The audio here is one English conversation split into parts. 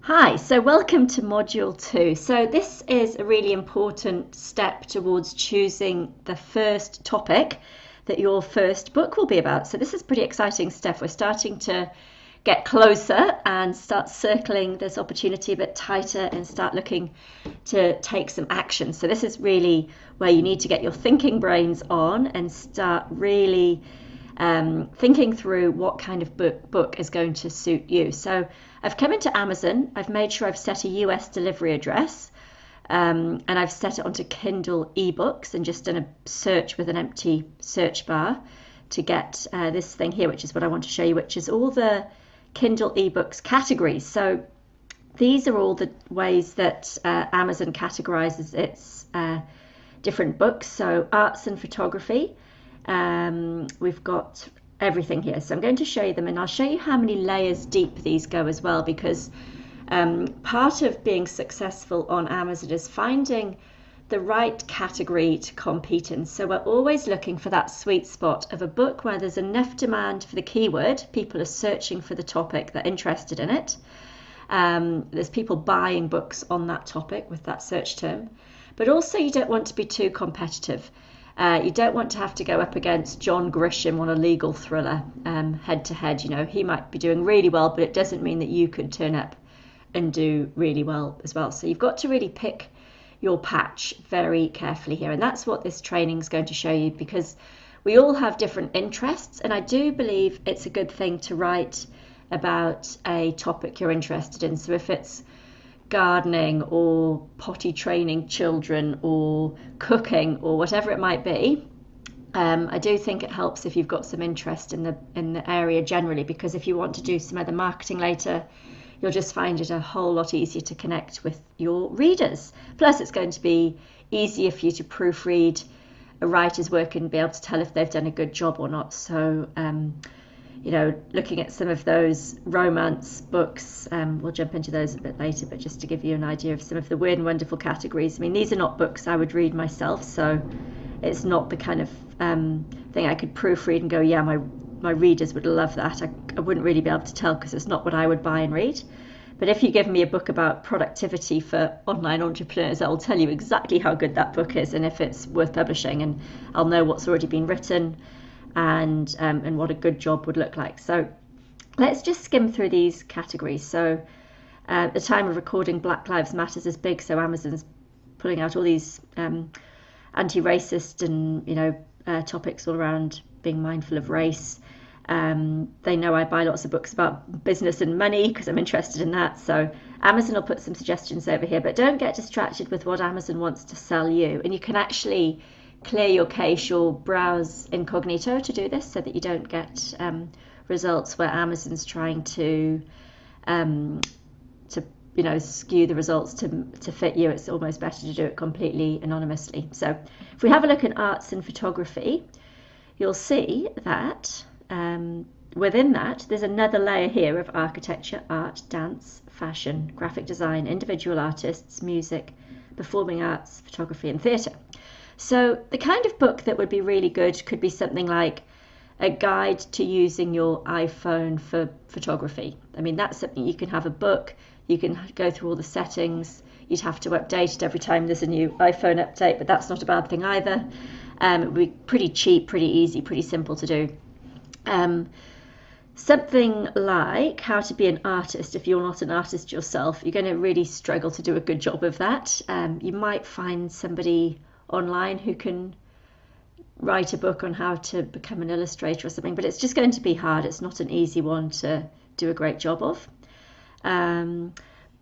Hi, so welcome to Module 2. So this is a really important step towards choosing the first topic that your first book will be about. So this is pretty exciting stuff. We're starting to get closer and start circling this opportunity a bit tighter and start looking to take some action. So this is really where you need to get your thinking brains on and start really thinking through what kind of book is going to suit you. So I've come into Amazon, I've made sure I've set a US delivery address, and I've set it onto Kindle ebooks and just done a search with an empty search bar to get this thing here, which is what I want to show you, which is all the Kindle ebooks categories. So these are all the ways that Amazon categorizes its different books. So arts and photography, we've got everything here. So I'm going to show you them, and I'll show you how many layers deep these go as well, because part of being successful on Amazon is finding the right category to compete in. So we're always looking for that sweet spot of a book where there's enough demand for the keyword, people are searching for the topic, they're interested in it. There's people buying books on that topic with that search term, but also you don't want to be too competitive. You don't want to have to go up against John Grisham on a legal thriller head to head. You know, he might be doing really well, but it doesn't mean that you could turn up and do really well as well. So you've got to really pick your patch very carefully here. And that's what this training is going to show you, because we all have different interests. And I do believe it's a good thing to write about a topic you're interested in. So if it's gardening or potty training children or cooking or whatever it might be, I do think it helps if you've got some interest in the area generally, because if you want to do some other marketing later, you'll just find it a whole lot easier to connect with your readers. Plus, it's going to be easier for you to proofread a writer's work and be able to tell if they've done a good job or not. So you know, looking at some of those romance books, we'll jump into those a bit later, but just to give you an idea of some of the weird and wonderful categories. I mean, these are not books I would read myself, so it's not the kind of thing I could proofread and go, yeah, my readers would love that. I wouldn't really be able to tell, because it's not what I would buy and read. But if you give me a book about productivity for online entrepreneurs, I'll tell you exactly how good that book is and if it's worth publishing, and I'll know what's already been written and what a good job would look like. So let's just skim through these categories. So at the time of recording, Black Lives Matters is big, so Amazon's pulling out all these anti-racist and topics all around being mindful of race. They know I buy lots of books about business and money because I'm interested in that, so Amazon will put some suggestions over here, but don't get distracted with what Amazon wants to sell you. And you can actually clear your cache or browse incognito to do this, so that you don't get results where Amazon's trying to skew the results to fit you. It's almost better to do it completely anonymously. So if we have a look at arts and photography, you'll see that within that there's another layer here of architecture, art, dance, fashion, graphic design, individual artists, music, performing arts, photography and theatre. So the kind of book that would be really good could be something like a guide to using your iPhone for photography. I mean, that's something you can have a book, you can go through all the settings, you'd have to update it every time there's a new iPhone update, but that's not a bad thing either. It would be pretty cheap, pretty easy, pretty simple to do. Something like how to be an artist. If you're not an artist yourself, you're going to really struggle to do a good job of that. You might find somebody online who can write a book on how to become an illustrator or something, but it's just going to be hard. It's not an easy one to do a great job of.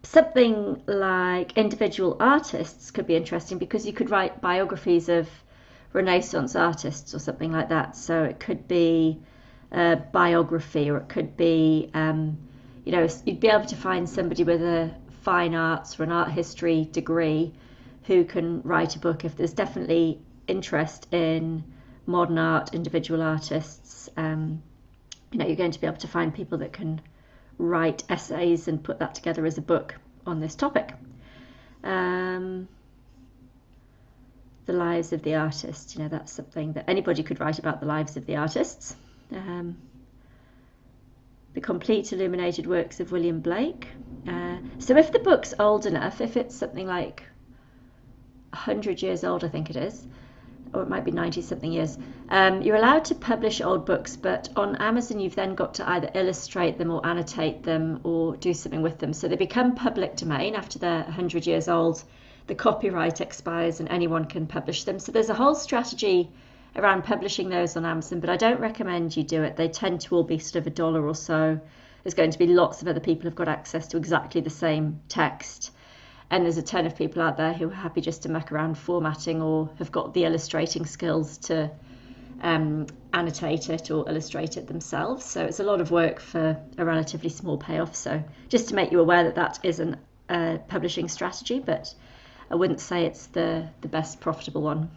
Something like individual artists could be interesting, because you could write biographies of Renaissance artists or something like that. So it could be a biography, or it could be you'd be able to find somebody with a fine arts or an art history degree who can write a book. If there's definitely interest in modern art, individual artists, you're going to be able to find people that can write essays and put that together as a book on this topic. The lives of the artists, that's something that anybody could write about, the lives of the artists. The complete illuminated works of William Blake. So if the book's old enough, if it's something like 100 years old, I think it is, or it might be 90 something years, you're allowed to publish old books, but on Amazon you've then got to either illustrate them or annotate them or do something with them. So they become public domain after they're 100 years old. The copyright expires and anyone can publish them. So there's a whole strategy around publishing those on Amazon, but I don't recommend you do it. They tend to all be sort of $1 or so. There's going to be lots of other people who've got access to exactly the same text. And there's a ton of people out there who are happy just to muck around formatting or have got the illustrating skills to annotate it or illustrate it themselves. So it's a lot of work for a relatively small payoff. So just to make you aware that that is a publishing strategy, but I wouldn't say it's the best profitable one.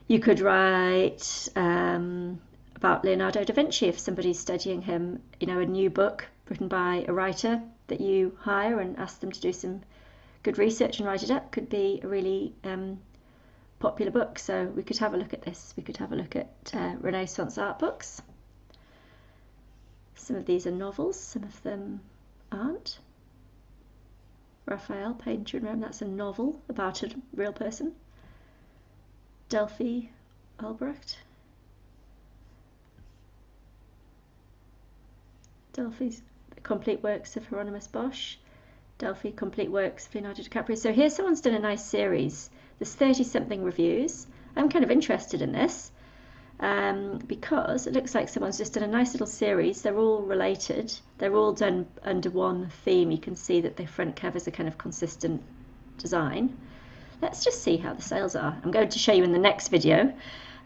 You could write about Leonardo da Vinci if somebody's studying him, you know, a new book written by a writer that you hire and ask them to do some good research and write it up could be a really popular book. So we could have a look at this. We could have a look at Renaissance art books. Some of these are novels, some of them aren't. Raphael, Painter in Rome, that's a novel about a real person. Delphi Albrecht. Delphi's complete works of Hieronymus Bosch. Delphi complete works of Leonardo DiCaprio. So here someone's done a nice series. There's 30 something reviews. I'm kind of interested in this because it looks like someone's just done a nice little series. They're all related. They're all done under one theme. You can see that the front covers are kind of consistent design. Let's just see how the sales are. I'm going to show you in the next video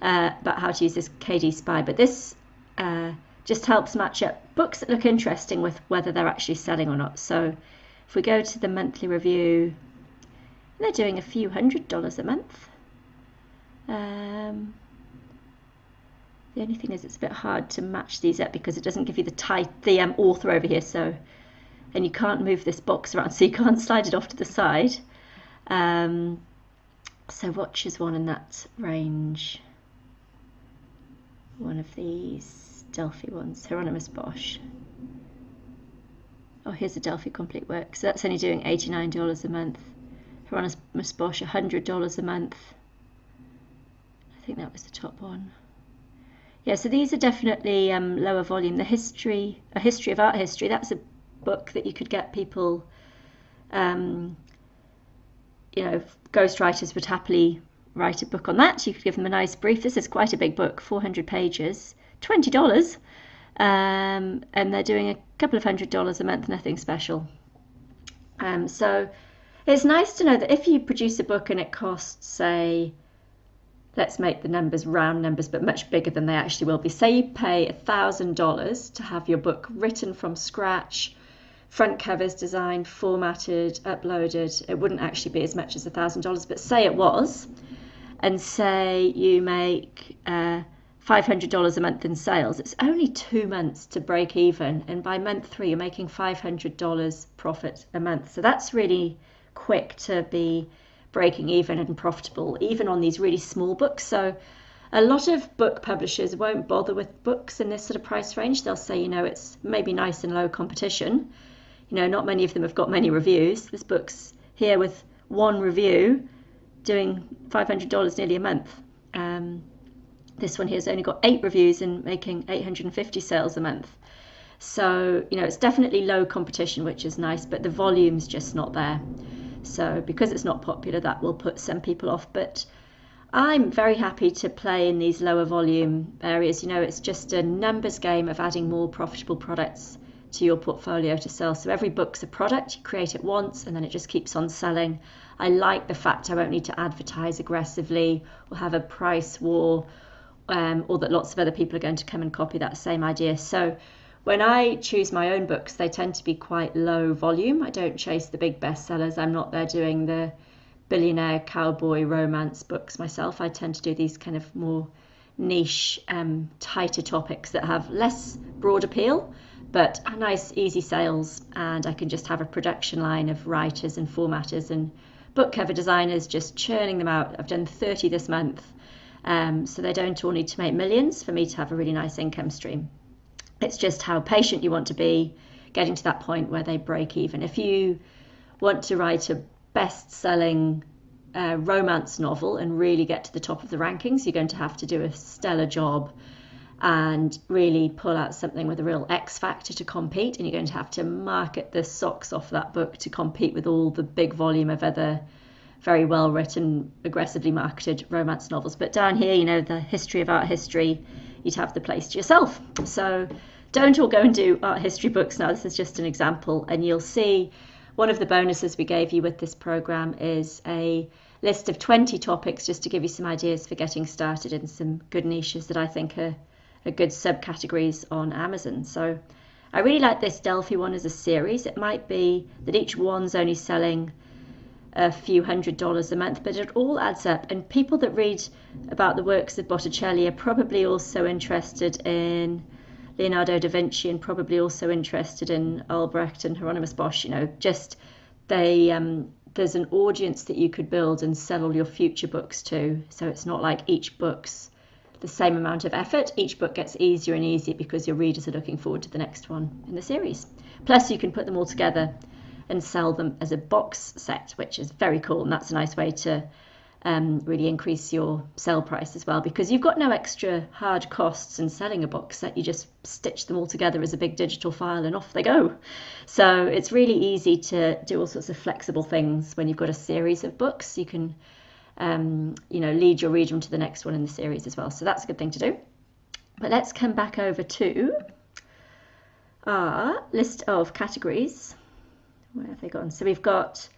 about how to use this KD Spy, but this just helps match up books that look interesting with whether they're actually selling or not. So if we go to the monthly review, they're doing a few $100s a month. The only thing is it's a bit hard to match these up because it doesn't give you the author over here, so, and you can't move this box around, so you can't slide it off to the side. So watch is one in that range. One of these Delphi ones, Hieronymus Bosch. Oh, here's a Delphi complete work. So that's only doing $89 a month. Hieronymus Bosch, $100 a month. I think that was the top one. Yeah, so these are definitely lower volume. A history of art history, that's a book that you could get people, you know, ghostwriters would happily write a book on that. You could give them a nice brief. This is quite a big book, 400 pages, $20. And they're doing a couple of $100s a month, nothing special. So it's nice to know that if you produce a book and it costs, say, let's make the numbers round numbers, but much bigger than they actually will be. Say you pay $1,000 to have your book written from scratch, front covers designed, formatted, uploaded. It wouldn't actually be as much as $1,000, but say it was, and say you make $500 a month in sales. It's only 2 months to break even, and by month 3 you're making $500 profit a month. So that's really quick to be breaking even and profitable, even on these really small books. So a lot of book publishers won't bother with books in this sort of price range. They'll say, you know, it's maybe nice and low competition. You know, not many of them have got many reviews. This book's here with 1 review doing $500 nearly a month. This one here's only got 8 reviews and making 850 sales a month. So, you know, it's definitely low competition, which is nice, but the volume's just not there. So because it's not popular, that will put some people off. But I'm very happy to play in these lower volume areas. You know, it's just a numbers game of adding more profitable products to your portfolio to sell. So every book's a product. You create it once and then it just keeps on selling. I like the fact I won't need to advertise aggressively or have a price war, or that lots of other people are going to come and copy that same idea. So when I choose my own books, they tend to be quite low volume. I don't chase the big bestsellers. I'm not there doing the billionaire cowboy romance books myself. I tend to do these kind of more niche, tighter topics that have less broad appeal, but a nice easy sales, and I can just have a production line of writers and formatters and book cover designers just churning them out. I've done 30 this month, so they don't all need to make millions for me to have a really nice income stream. It's just how patient you want to be getting to that point where they break even. If you want to write a best-selling romance novel and really get to the top of the rankings, you're going to have to do a stellar job and really pull out something with a real X factor to compete, and you're going to have to market the socks off that book to compete with all the big volume of other very well written, aggressively marketed romance novels. But down here, you know, the history of art history, you'd have the place to yourself. So don't all go and do art history books now. This is just an example, and you'll see one of the bonuses we gave you with this program is a list of 20 topics just to give you some ideas for getting started in some good niches that I think are good subcategories on Amazon. So I really like this Delphi one as a series. It might be that each one's only selling a few $100s a month, but it all adds up. And people that read about the works of Botticelli are probably also interested in Leonardo da Vinci and probably also interested in Albrecht and Hieronymus Bosch. You know, just there's an audience that you could build and sell all your future books to. So it's not like each book's the same amount of effort. Each book gets easier and easier because your readers are looking forward to the next one in the series. Plus you can put them all together and sell them as a box set, which is very cool, and that's a nice way to really increase your sell price as well, because you've got no extra hard costs in selling a box set. You just stitch them all together as a big digital file and off they go. So it's really easy to do all sorts of flexible things when you've got a series of books. You can lead your reader into the next one in the series as well. So that's a good thing to do. But let's come back over to our list of categories. Where have they gone? So we've got,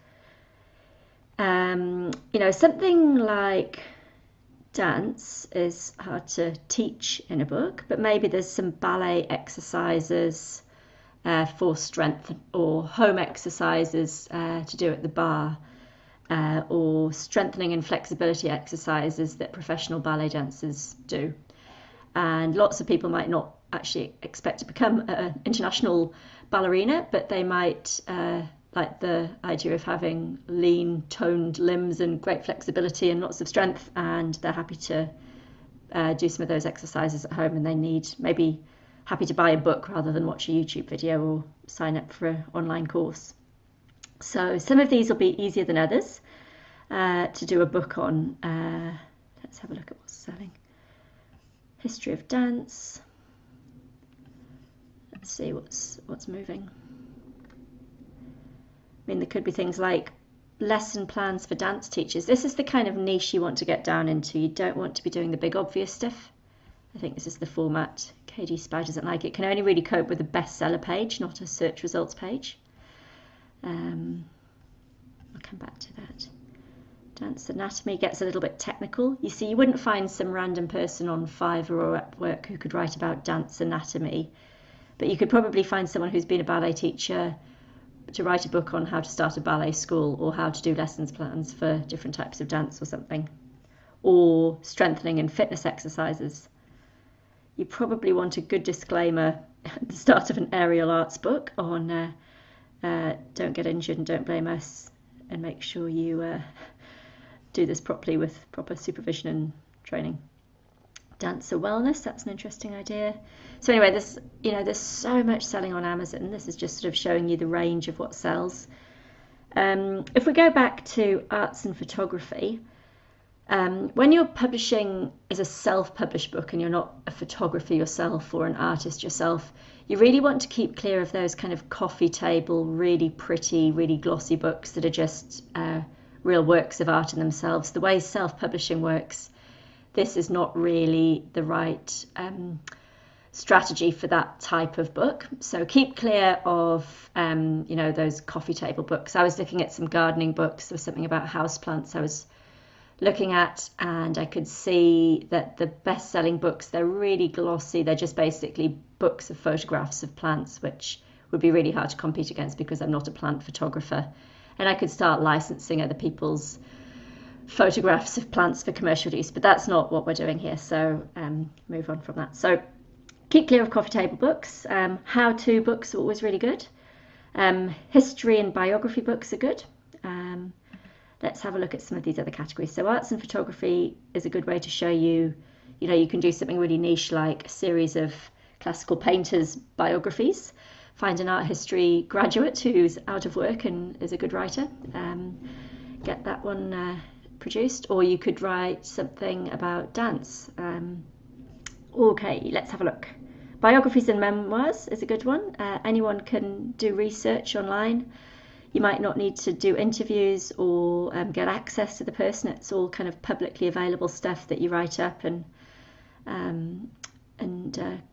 something like dance is hard to teach in a book, but maybe there's some ballet exercises for strength, or home exercises to do at the bar. Or strengthening and flexibility exercises that professional ballet dancers do. And lots of people might not actually expect to become an international ballerina, but they might like the idea of having lean, toned limbs and great flexibility and lots of strength, and they're happy to do some of those exercises at home, and they need maybe happy to buy a book rather than watch a YouTube video or sign up for an online course. So some of these will be easier than others to do a book on. Let's have a look at what's selling. History of dance. Let's see what's moving. I mean, there could be things like lesson plans for dance teachers. This is the kind of niche you want to get down into. You don't want to be doing the big obvious stuff. I think this is the format KD Spy doesn't like. It can only really cope with a bestseller page, not a search results page. I'll come back to that. Dance anatomy gets a little bit technical. You see, you wouldn't find some random person on Fiverr or Upwork who could write about dance anatomy, but you could probably find someone who's been a ballet teacher to write a book on how to start a ballet school, or how to do lessons plans for different types of dance or something, or strengthening and fitness exercises. You probably want a good disclaimer at the start of an aerial arts book on don't get injured and don't blame us, and make sure you do this properly with proper supervision and training. Dancer wellness, that's an interesting idea. So anyway, there's so much selling on Amazon. This is just sort of showing you the range of what sells. If we go back to arts and photography, when you're publishing as a self-published book and you're not a photographer yourself or an artist yourself, you really want to keep clear of those kind of coffee table, really pretty, really glossy books that are just real works of art in themselves. The way self-publishing works, this is not really the right strategy for that type of book. So keep clear of, those coffee table books. I was looking at some gardening books. There was something about houseplants I was looking at, and I could see that the best-selling books, they're really glossy. They're just basically books of photographs of plants, which would be really hard to compete against because I'm not a plant photographer. And I could start licensing other people's photographs of plants for commercial use, but that's not what we're doing here. So move on from that. So keep clear of coffee table books. How-to books are always really good. History and biography books are good. Let's have a look at some of these other categories. So arts and photography is a good way to show you, you can do something really niche like a series of classical painters' biographies. Find an art history graduate who's out of work and is a good writer. Get that one produced. Or you could write something about dance. Okay, let's have a look. Biographies and memoirs is a good one. Anyone can do research online. You might not need to do interviews or get access to the person. It's all kind of publicly available stuff that you write up and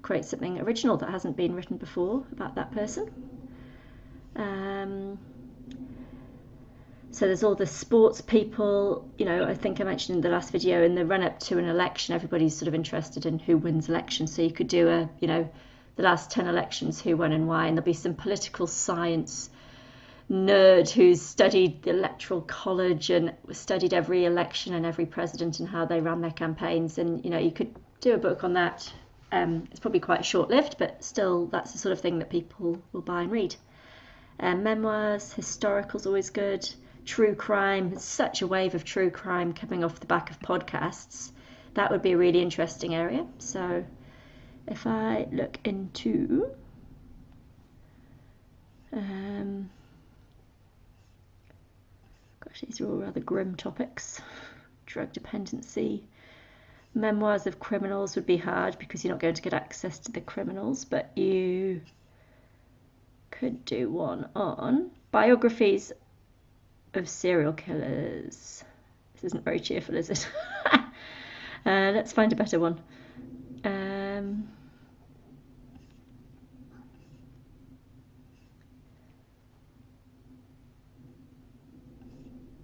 create something original that hasn't been written before about that person. So there's all the sports people, I think I mentioned in the last video, in the run up to an election, everybody's sort of interested in who wins elections. So you could do the last 10 elections, who won and why, and there'll be some political science nerd who's studied the electoral college and studied every election and every president and how they ran their campaigns. And, you could do a book on that. It's probably quite short-lived, but still that's the sort of thing that people will buy and read. Memoirs, historical's always good. True crime, there's such a wave of true crime coming off the back of podcasts. That would be a really interesting area. So if I look into gosh, these are all rather grim topics. Drug dependency. Memoirs of criminals would be hard because you're not going to get access to the criminals, but you could do one on biographies of serial killers. This isn't very cheerful, is it? Let's find a better one.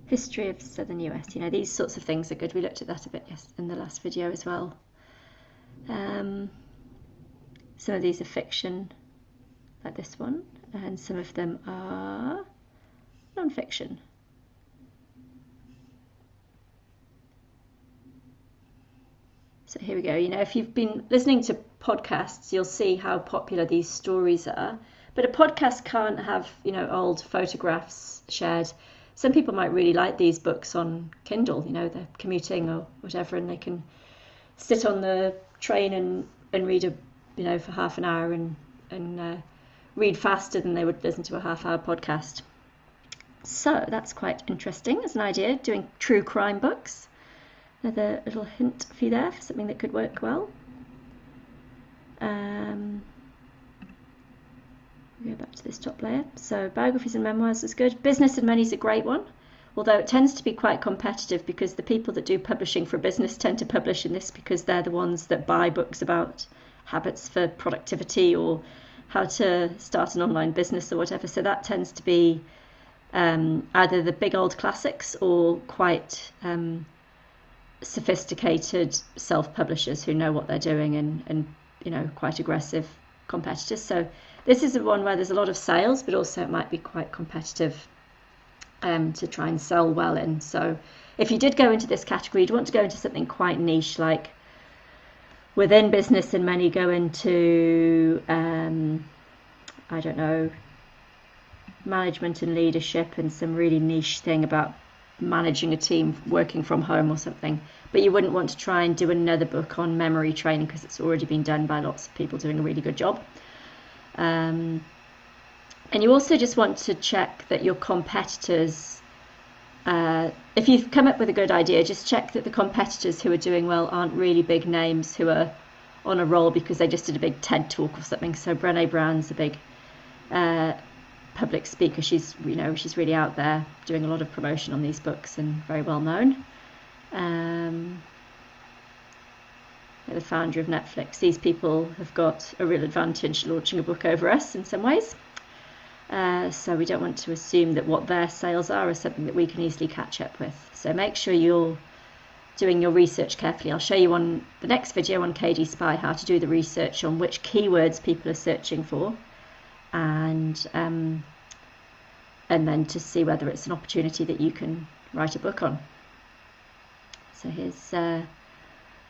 History of southern US. These sorts of things are good. We looked at that a bit in the last video as well. Some of these are fiction, like this one, and some of them are non-fiction. So here we go. If you've been listening to podcasts, you'll see how popular these stories are. But a podcast can't have, old photographs shared. Some people might really like these books on Kindle, they're commuting or whatever, and they can sit on the train and read for half an hour and read faster than they would listen to a half-hour podcast. So that's quite interesting as an idea, doing true crime books. Another little hint for you there for something that could work well. Go back to this top layer. So biographies and memoirs is good. Business and money is a great one, although it tends to be quite competitive because the people that do publishing for business tend to publish in this because they're the ones that buy books about habits for productivity or how to start an online business or whatever. So that tends to be either the big old classics or quite sophisticated self-publishers who know what they're doing and quite aggressive competitors. So this is the one where there's a lot of sales, but also it might be quite competitive to try and sell well in. So if you did go into this category, you'd want to go into something quite niche, like within business and money, go into I don't know, management and leadership and some really niche thing about managing a team working from home or something. But you wouldn't want to try and do another book on memory training because it's already been done by lots of people doing a really good job. And you also just want to check that your competitors, if you've come up with a good idea, just check that the competitors who are doing well aren't really big names who are on a roll because they just did a big TED talk or something. So Brené Brown's a big public speaker. She's really out there doing a lot of promotion on these books and very well known. The founder of Netflix. These people have got a real advantage launching a book over us in some ways. So we don't want to assume that what their sales are is something that we can easily catch up with. So make sure you're doing your research carefully. I'll show you on the next video on KD Spy how to do the research on which keywords people are searching for, and then to see whether it's an opportunity that you can write a book on. So here's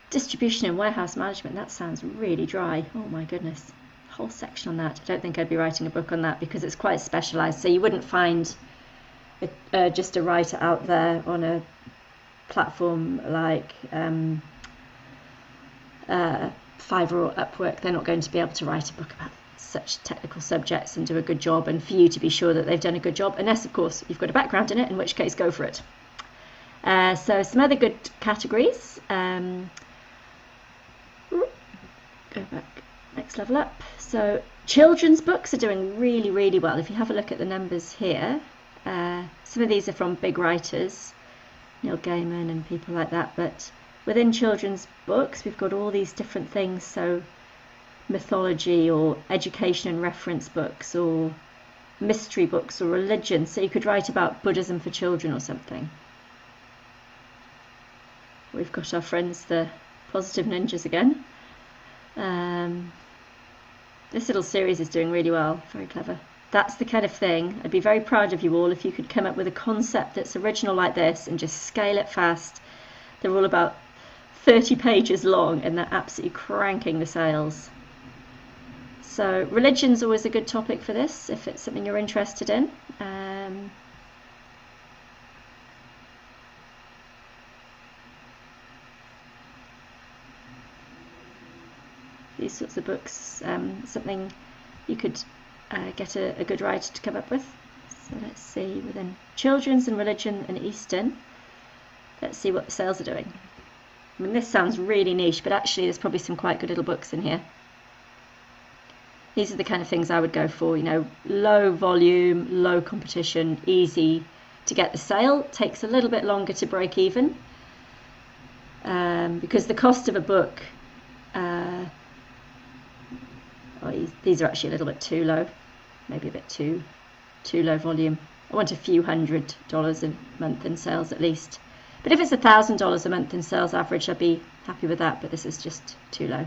distribution and warehouse management. That sounds really dry. Oh my goodness. Whole section on that. I don't think I'd be writing a book on that because it's quite specialized. So you wouldn't find just a writer out there on a platform like £5 or Upwork, they're not going to be able to write a book about such technical subjects and do a good job, and for you to be sure that they've done a good job, unless of course you've got a background in it, in which case go for it. So some other good categories. Go back, next level up. So children's books are doing really, really well. If you have a look at the numbers here, some of these are from big writers, Neil Gaiman and people like that, but within children's books we've got all these different things, so mythology or education and reference books or mystery books or religion, so you could write about Buddhism for children or something. We've got our friends the Positive Ninjas again. This little series is doing really well, very clever. That's the kind of thing, I'd be very proud of you all if you could come up with a concept that's original like this and just scale it fast. They're all about 30 pages long and they're absolutely cranking the sales. So religion's always a good topic for this, if it's something you're interested in. These sorts of books, something you could get a good writer to come up with. So let's see, within children's and religion and Eastern, let's see what the sales are doing. I mean, this sounds really niche, but actually there's probably some quite good little books in here. These are the kind of things I would go for, you know, low volume, low competition, easy to get the sale, takes a little bit longer to break even, because the cost of a book, these are actually a little bit too low, maybe a bit too low volume. I want a few $100 a month in sales at least. But if it's $1,000 a month in sales average, I'd be happy with that, but this is just too low.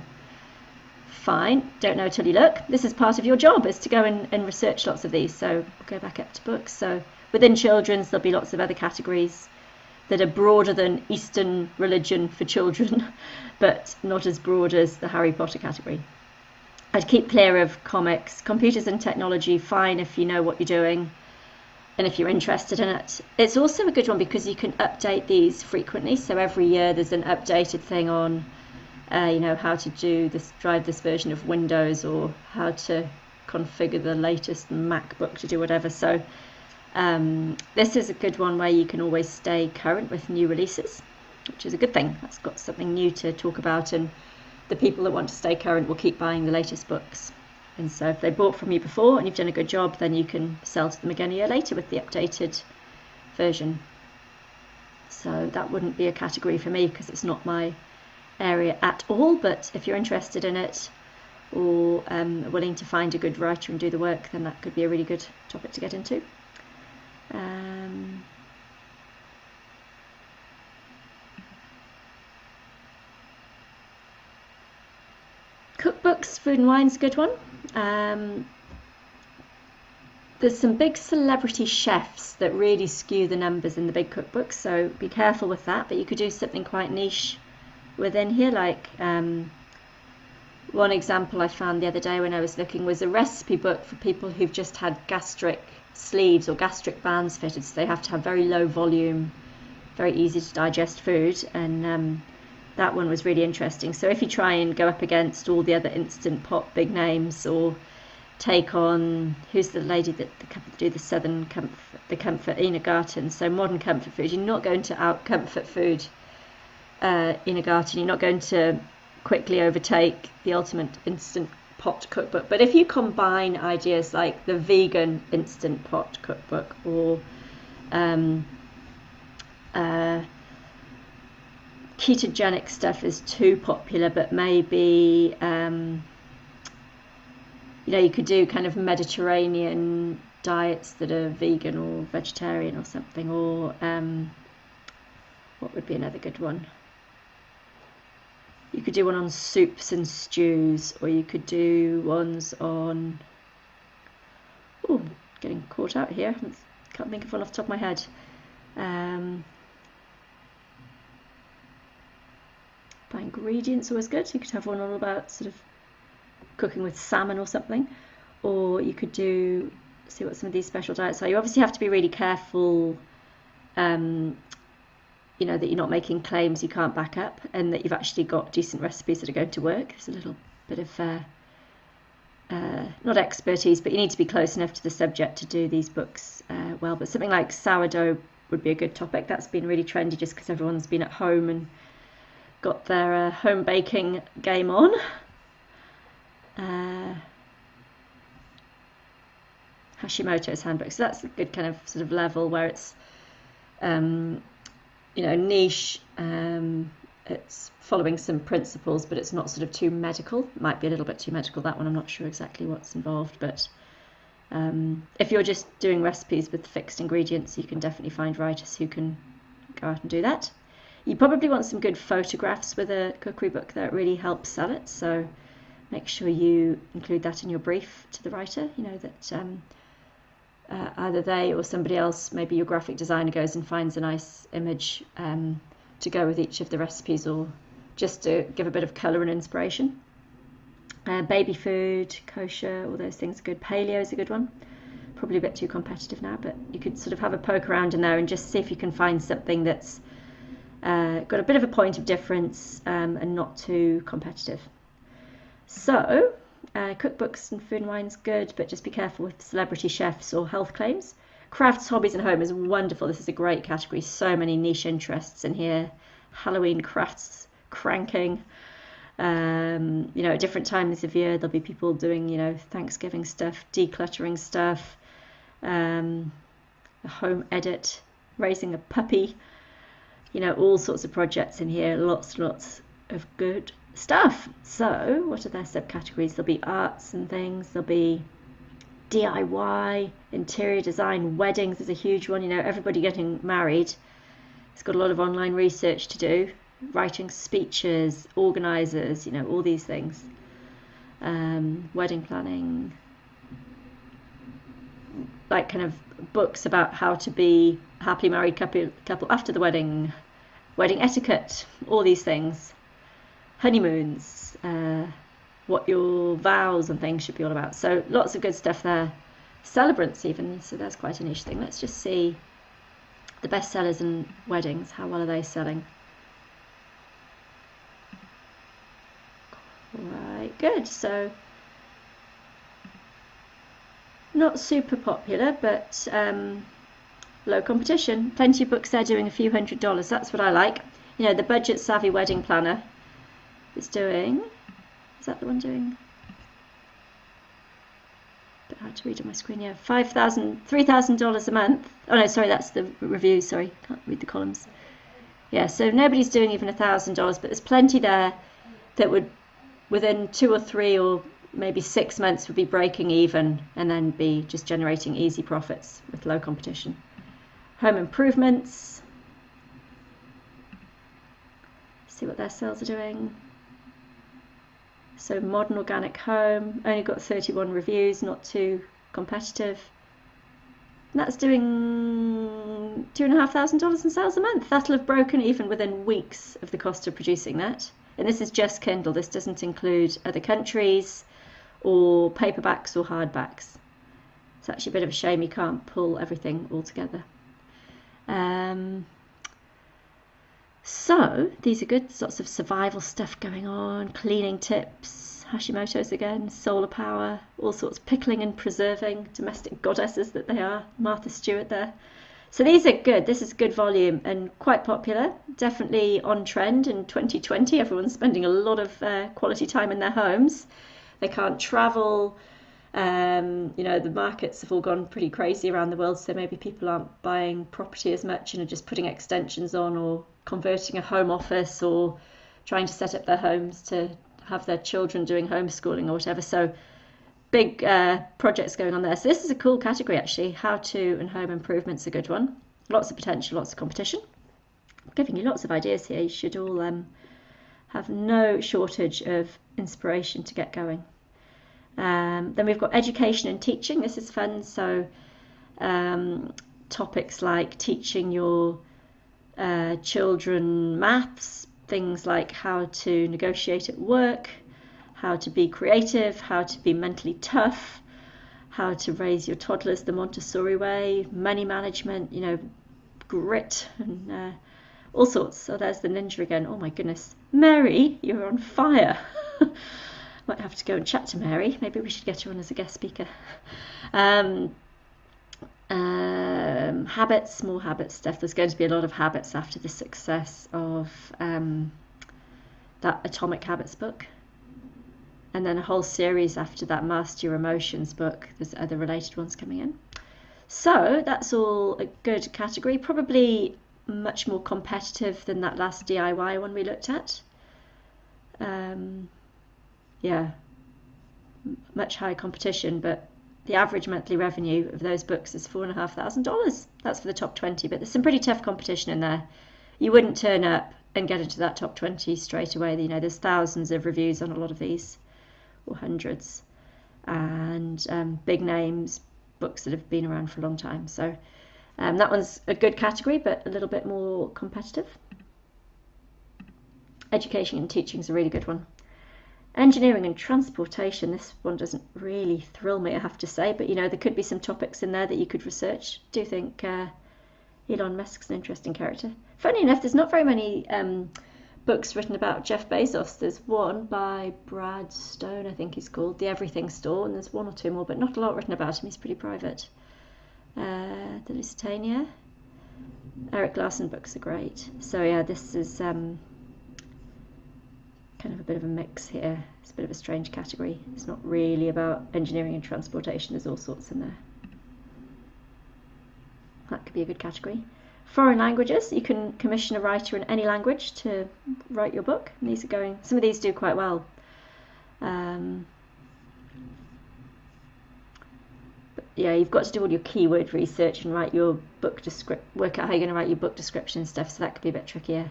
Fine, don't know till you look. This is part of your job, is to go and research lots of these. So we'll go back up to books. So within children's, there'll be lots of other categories that are broader than Eastern religion for children, but not as broad as the Harry Potter category. I'd keep clear of comics. Computers and technology, fine if you know what you're doing and if you're interested in it. It's also a good one because you can update these frequently. So every year there's an updated thing on, you know, how to do this, drive this version of Windows, or how to configure the latest MacBook to do whatever. So this is a good one where you can always stay current with new releases, which is a good thing. That's got something new to talk about, and the people that want to stay current will keep buying the latest books. And so if they bought from you before and you've done a good job, then you can sell to them again a year later with the updated version. So that wouldn't be a category for me because it's not my area at all, but if you're interested in it or willing to find a good writer and do the work, then that could be a really good topic to get into. Cookbooks, food and wine's a good one. There's some big celebrity chefs that really skew the numbers in the big cookbooks, so be careful with that, but you could do something quite niche within here, like one example I found the other day when I was looking was a recipe book for people who've just had gastric sleeves or gastric bands fitted, so they have to have very low volume, very easy to digest food, and that one was really interesting. So if you try and go up against all the other Instant Pot big names, or take on, who's the lady that do the Southern Comfort, the Comfort, Ina Garten, so modern comfort food, you're not going to out comfort food Ina Garten, you're not going to quickly overtake the ultimate Instant Pot cookbook. But if you combine ideas like the vegan Instant Pot cookbook, or ketogenic stuff is too popular, but maybe you know, you could do kind of Mediterranean diets that are vegan or vegetarian or something, or what would be another good one? You could do one on soups and stews, or you could do ones on, oh, getting caught out here, can't think of one off the top of my head. By ingredients, always good. You could have one all about sort of cooking with salmon or something, or you could do, see what some of these special diets are. You obviously have to be really careful, you you know, that you're not making claims you can't back up, and that you've actually got decent recipes that are going to work. There's a little bit of not expertise, but you need to be close enough to the subject to do these books well. But something like sourdough would be a good topic. That's been really trendy just because everyone's been at home and got their home baking game on. Hashimoto's handbook. So that's a good kind of sort of level where it's, you know, niche. It's following some principles, but it's not sort of too medical. It might be a little bit too medical, that one. I'm not sure exactly what's involved, but if you're just doing recipes with fixed ingredients, you can definitely find writers who can go out and do that. You probably want some good photographs with a cookery book. That really helps sell it, so make sure you include that in your brief to the writer, you know, that either they or somebody else, maybe your graphic designer, goes and finds a nice image to go with each of the recipes, or just to give a bit of colour and inspiration. Baby food, kosher, all those things are good. Paleo is a good one. Probably a bit too competitive now, but you could sort of have a poke around in there and just see if you can find something that's got a bit of a point of difference and not too competitive. So, cookbooks and food and wine's good, but just be careful with celebrity chefs or health claims. Crafts, hobbies and home is wonderful. This is a great category. So many niche interests in here. Halloween crafts, cranking. You know, at different times of year, there'll be people doing, you know, Thanksgiving stuff, decluttering stuff, a home edit, raising a puppy. You know, all sorts of projects in here. Lots of good stuff. So what are their subcategories? There'll be arts and things. There'll be DIY, interior design, weddings is a huge one. You know, everybody getting married. It's got a lot of online research to do. Writing speeches, organisers, you know, all these things. Wedding planning, like kind of books about how to be a happily married couple after the wedding, wedding etiquette, all these things. Honeymoons, what your vows and things should be all about. So lots of good stuff there. Celebrants even, so that's quite a niche thing. Let's just see the bestsellers and weddings. How well are they selling? Right, good. So not super popular, but low competition. Plenty of books there doing a few $100s. That's what I like. You know, the budget savvy wedding planner is doing, is that the one doing? Bit hard to read on my screen. Yeah, $3,000 a month. Oh no, sorry, that's the review. Sorry, can't read the columns. Yeah, so nobody's doing even $1,000, but there's plenty there that would, within 2 or 3 or maybe 6 months, would be breaking even and then be just generating easy profits with low competition. Home improvements. See what their sales are doing. So modern organic home, only got 31 reviews, not too competitive. And that's doing $2,500 in sales a month. That'll have broken even within weeks of the cost of producing that. And this is just Kindle. This doesn't include other countries or paperbacks or hardbacks. It's actually a bit of a shame you can't pull everything all together. So these are good. Lots of survival stuff going on, cleaning tips, Hashimoto's again, solar power, all sorts, pickling and preserving, domestic goddesses that they are. Martha Stewart there. So these are good. This is good volume and quite popular. Definitely on trend in 2020. Everyone's spending a lot of quality time in their homes. They can't travel. You know, the markets have all gone pretty crazy around the world, so maybe people aren't buying property as much and are just putting extensions on or converting a home office or trying to set up their homes to have their children doing homeschooling or whatever. So big projects going on there. So this is a cool category actually. How to and home improvement's a good one. Lots of potential, lots of competition. I'm giving you lots of ideas here. You should all have no shortage of inspiration to get going. Then we've got education and teaching. This is fun. So topics like teaching your children maths, things like how to negotiate at work, how to be creative, how to be mentally tough, how to raise your toddlers the Montessori way, money management, you know, grit and all sorts. So there's the ninja again. Oh my goodness, Mary, you're on fire. Might have to go and chat to Mary. Maybe we should get her on as a guest speaker. Habits, more habit stuff. There's going to be a lot of habits after the success of that Atomic Habits book, and then a whole series after that Master Your Emotions book. There's other related ones coming in. So that's all a good category, probably much more competitive than that last DIY one we looked at. Yeah, much higher competition, but the average monthly revenue of those books is $4,500. That's for the top 20, but there's some pretty tough competition in there. You wouldn't turn up and get into that top 20 straight away. You know, there's thousands of reviews on a lot of these, or hundreds, and big names, books that have been around for a long time. So that one's a good category, but a little bit more competitive. Education and teaching is a really good one. Engineering and transportation, this one doesn't really thrill me, I have to say, but you know, there could be some topics in there that you could research. I do think Elon Musk's an interesting character. Funny enough, there's not very many books written about Jeff Bezos. There's one by Brad Stone, I think he's called, The Everything Store, and there's one or two more, but not a lot written about him. He's pretty private. The Lusitania. Eric Larson books are great. So yeah, this is kind of a bit of a mix here. It's a bit of a strange category. It's not really about engineering and transportation. There's all sorts in there. That could be a good category. Foreign languages. You can commission a writer in any language to write your book. And these are going. Some of these do quite well. But yeah, you've got to do all your keyword research and write your book work out how you're going to write your book description and stuff. So that could be a bit trickier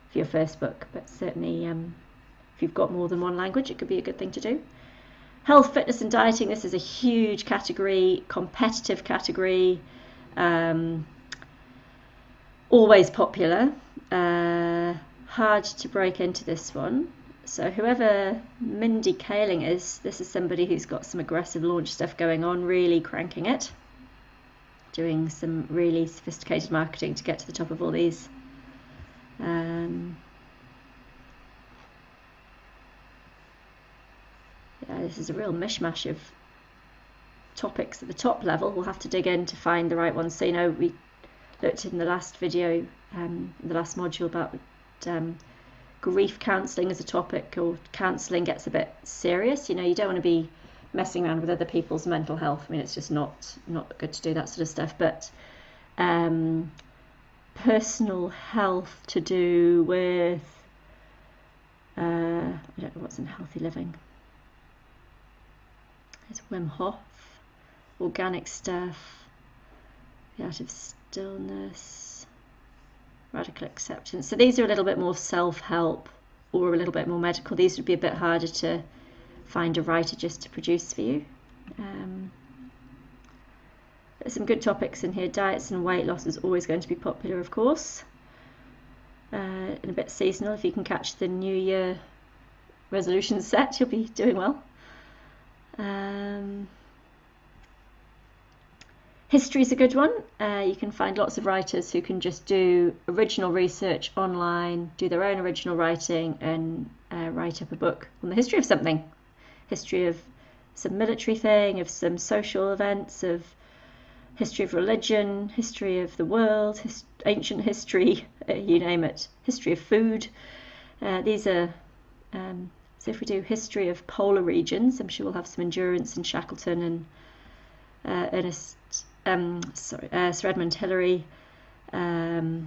for your first book. But certainly, if you've got more than one language, it could be a good thing to do. Health, fitness and dieting. This is a huge category, competitive category, always popular. Hard to break into this one. So whoever Mindy Kaling is, this is somebody who's got some aggressive launch stuff going on, really cranking it, doing some really sophisticated marketing to get to the top of all these. Yeah, this is a real mishmash of topics at the top level. We'll have to dig in to find the right ones. So, you know, we looked in the last video, the last module about grief counselling as a topic, or counselling gets a bit serious. You know, you don't want to be messing around with other people's mental health. I mean, it's just not good to do that sort of stuff. But personal health to do with, I don't know what's in healthy living. There's Wim Hof, organic stuff, the art of stillness, radical acceptance. So these are a little bit more self-help or a little bit more medical. These would be a bit harder to find a writer just to produce for you. There's some good topics in here. Diets and weight loss is always going to be popular, of course, and a bit seasonal. If you can catch the New Year resolution set, you'll be doing well. History is a good one. You can find lots of writers who can just do original research online, do their own original writing, and write up a book on the history of something. History of some military thing, of some social events, of history of religion, history of the world, ancient history, you name it. History of food. These are... So if we do history of polar regions, I'm sure we'll have some endurance in Shackleton and Sir Edmund Hillary. It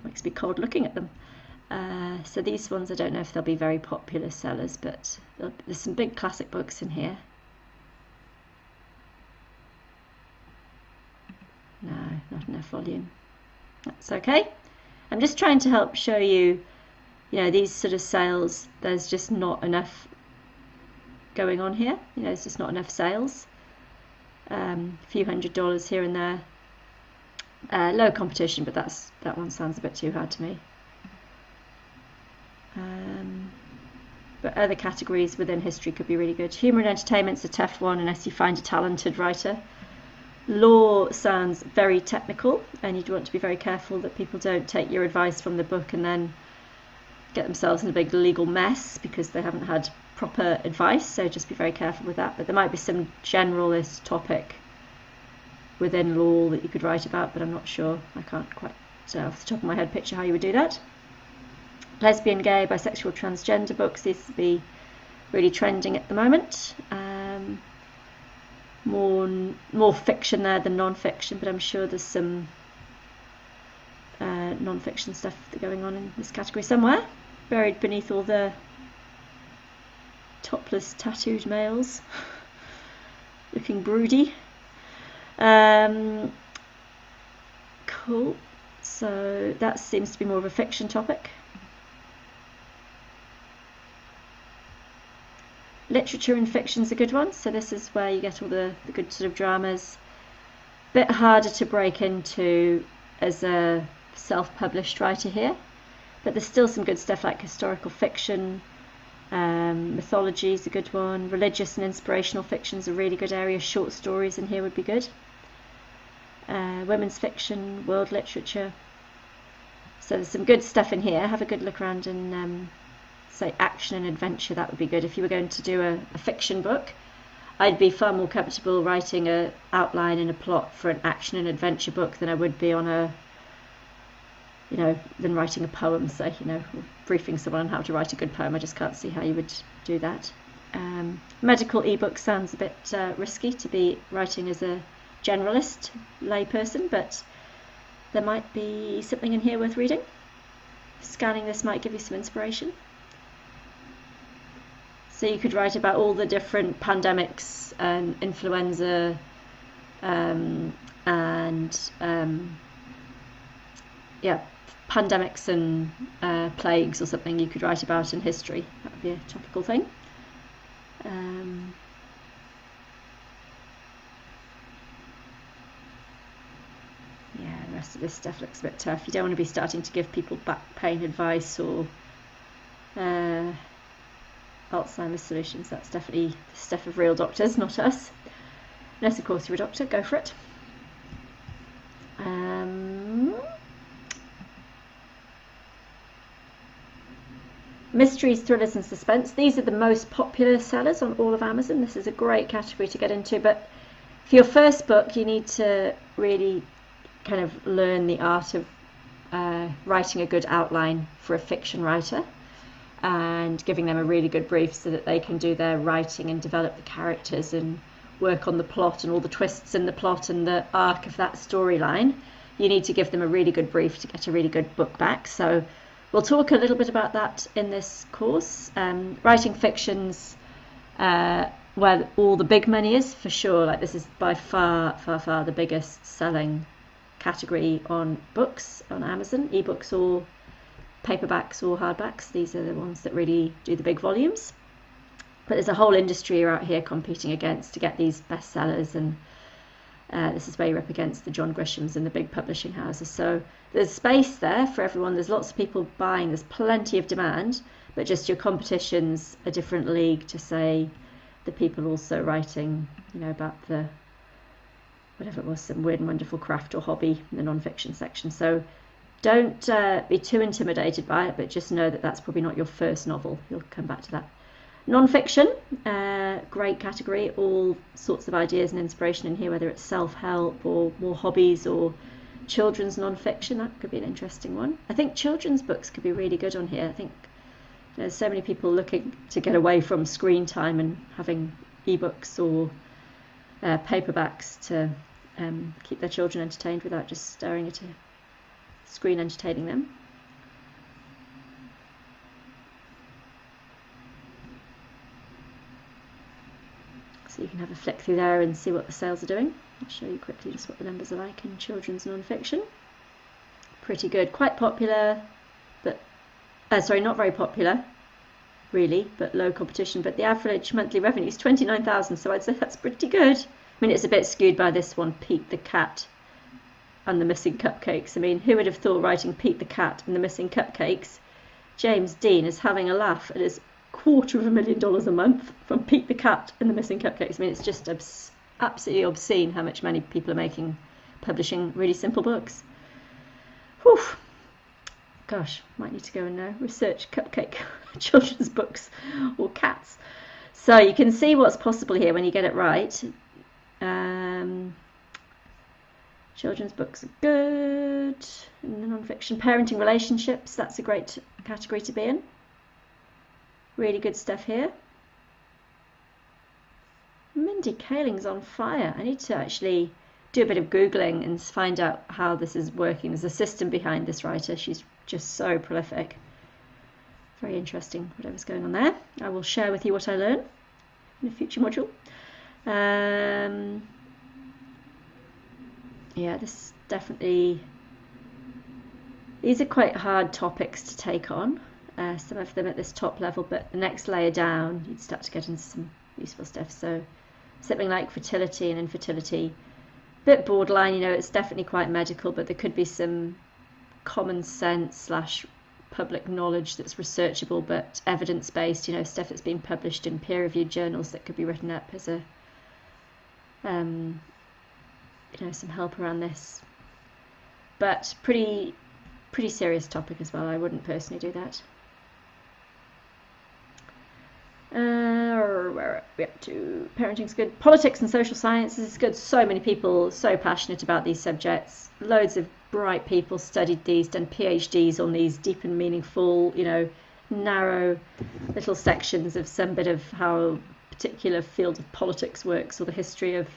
makes me cold looking at them. So these ones, I don't know if they'll be very popular sellers, but there's some big classic books in here. No, not enough volume. That's okay. I'm just trying to help show you, you know, these sort of sales, there's just not enough going on here. You know, there's just not enough sales. A few $100s here and there. Low competition, but that one sounds a bit too hard to me. But other categories within history could be really good. Humour and entertainment's a tough one unless you find a talented writer. Law sounds very technical, and you'd want to be very careful that people don't take your advice from the book and then get themselves in a big legal mess because they haven't had proper advice, so just be very careful with that. But there might be some generalist topic within law that you could write about, but I'm not sure. I can't quite off the top of my head picture how you would do that. Lesbian, gay, bisexual, transgender books, these would be really trending at the moment. More fiction there than non-fiction, but I'm sure there's some non-fiction stuff going on in this category somewhere, buried beneath all the topless tattooed males looking broody. Cool, so that seems to be more of a fiction topic. Literature and fiction's a good one, so this is where you get all the good sort of dramas. Bit harder to break into as a self-published writer here, but there's still some good stuff like historical fiction, mythology is a good one, religious and inspirational fiction's a really good area, short stories in here would be good, women's fiction, world literature, so there's some good stuff in here. Have a good look around and say action and adventure, that would be good. If you were going to do a fiction book, I'd be far more comfortable writing an outline and a plot for an action and adventure book than I would be on than writing a poem, say, briefing someone on how to write a good poem. I just can't see how you would do that. Medical ebook sounds a bit risky to be writing as a generalist layperson, but there might be something in here worth reading. Scanning this might give you some inspiration. So you could write about all the different pandemics and influenza pandemics and plagues or something you could write about in history. That would be a topical thing. The rest of this stuff looks a bit tough. You don't want to be starting to give people back pain advice or Alzheimer's solutions. That's definitely the stuff of real doctors, not us. Unless, of course, you're a doctor, go for it. Mysteries, thrillers and suspense. These are the most popular sellers on all of Amazon. This is a great category to get into, but for your first book you need to really kind of learn the art of writing a good outline for a fiction writer and giving them a really good brief so that they can do their writing and develop the characters and work on the plot and all the twists in the plot and the arc of that storyline. You need to give them a really good brief to get a really good book back. So we'll talk a little bit about that in this course. Writing fictions where all the big money is, for sure. Like, this is by far the biggest selling category on books on Amazon, ebooks or paperbacks or hardbacks. These are the ones that really do the big volumes. But there's a whole industry you're out here competing against to get these bestsellers, and this is where you're up against the John Grishams and the big publishing houses. So there's space there for everyone. There's lots of people buying. There's plenty of demand, but just your competition's a different league to, say, the people also writing, about the whatever it was, some weird and wonderful craft or hobby in the non-fiction section. So don't be too intimidated by it, but just know that that's probably not your first novel. You'll come back to that. Non-fiction, great category, all sorts of ideas and inspiration in here, whether it's self-help or more hobbies or children's non-fiction. That could be an interesting one. I think children's books could be really good on here. I think there's so many people looking to get away from screen time and having ebooks or paperbacks to keep their children entertained without just staring at a screen entertaining them. So you can have a flick through there and see what the sales are doing. I'll show you quickly just what the numbers are like in children's non-fiction. Pretty good, quite popular, but not very popular really, but low competition. But the average monthly revenue is 29,000, so I'd say that's pretty good. I mean, it's a bit skewed by this one, Pete the Cat and the Missing Cupcakes. I mean, who would have thought writing Pete the Cat and the Missing Cupcakes? James Dean is having a laugh at his $250,000 a month from Pete the Cat and the Missing Cupcakes. I mean, it's just absolutely obscene how much money people are making publishing really simple books. Whew. Gosh, might need to go and research cupcake children's books or cats. So you can see what's possible here when you get it right. Children's books are good. In the non-fiction, parenting relationships, that's a great category to be in. Really good stuff here. Mindy Kaling's on fire. I need to actually do a bit of Googling and find out how this is working. There's a system behind this writer. She's just so prolific. Very interesting, whatever's going on there. I will share with you what I learn in a future module. Yeah, this definitely, these are quite hard topics to take on, some of them at this top level, but the next layer down you'd start to get into some useful stuff. So something like fertility and infertility, a bit borderline, you know, it's definitely quite medical, but there could be some common sense / public knowledge that's researchable but evidence-based, you know, stuff that's been published in peer-reviewed journals that could be written up as a you know, some help around this, but pretty serious topic as well. I wouldn't personally do that. Where are we up to? Parenting's good. Politics and social sciences is good. So many people so passionate about these subjects. Loads of bright people studied these, done PhDs on these, deep and meaningful, you know, narrow little sections of some bit of how a particular field of politics works, or the history of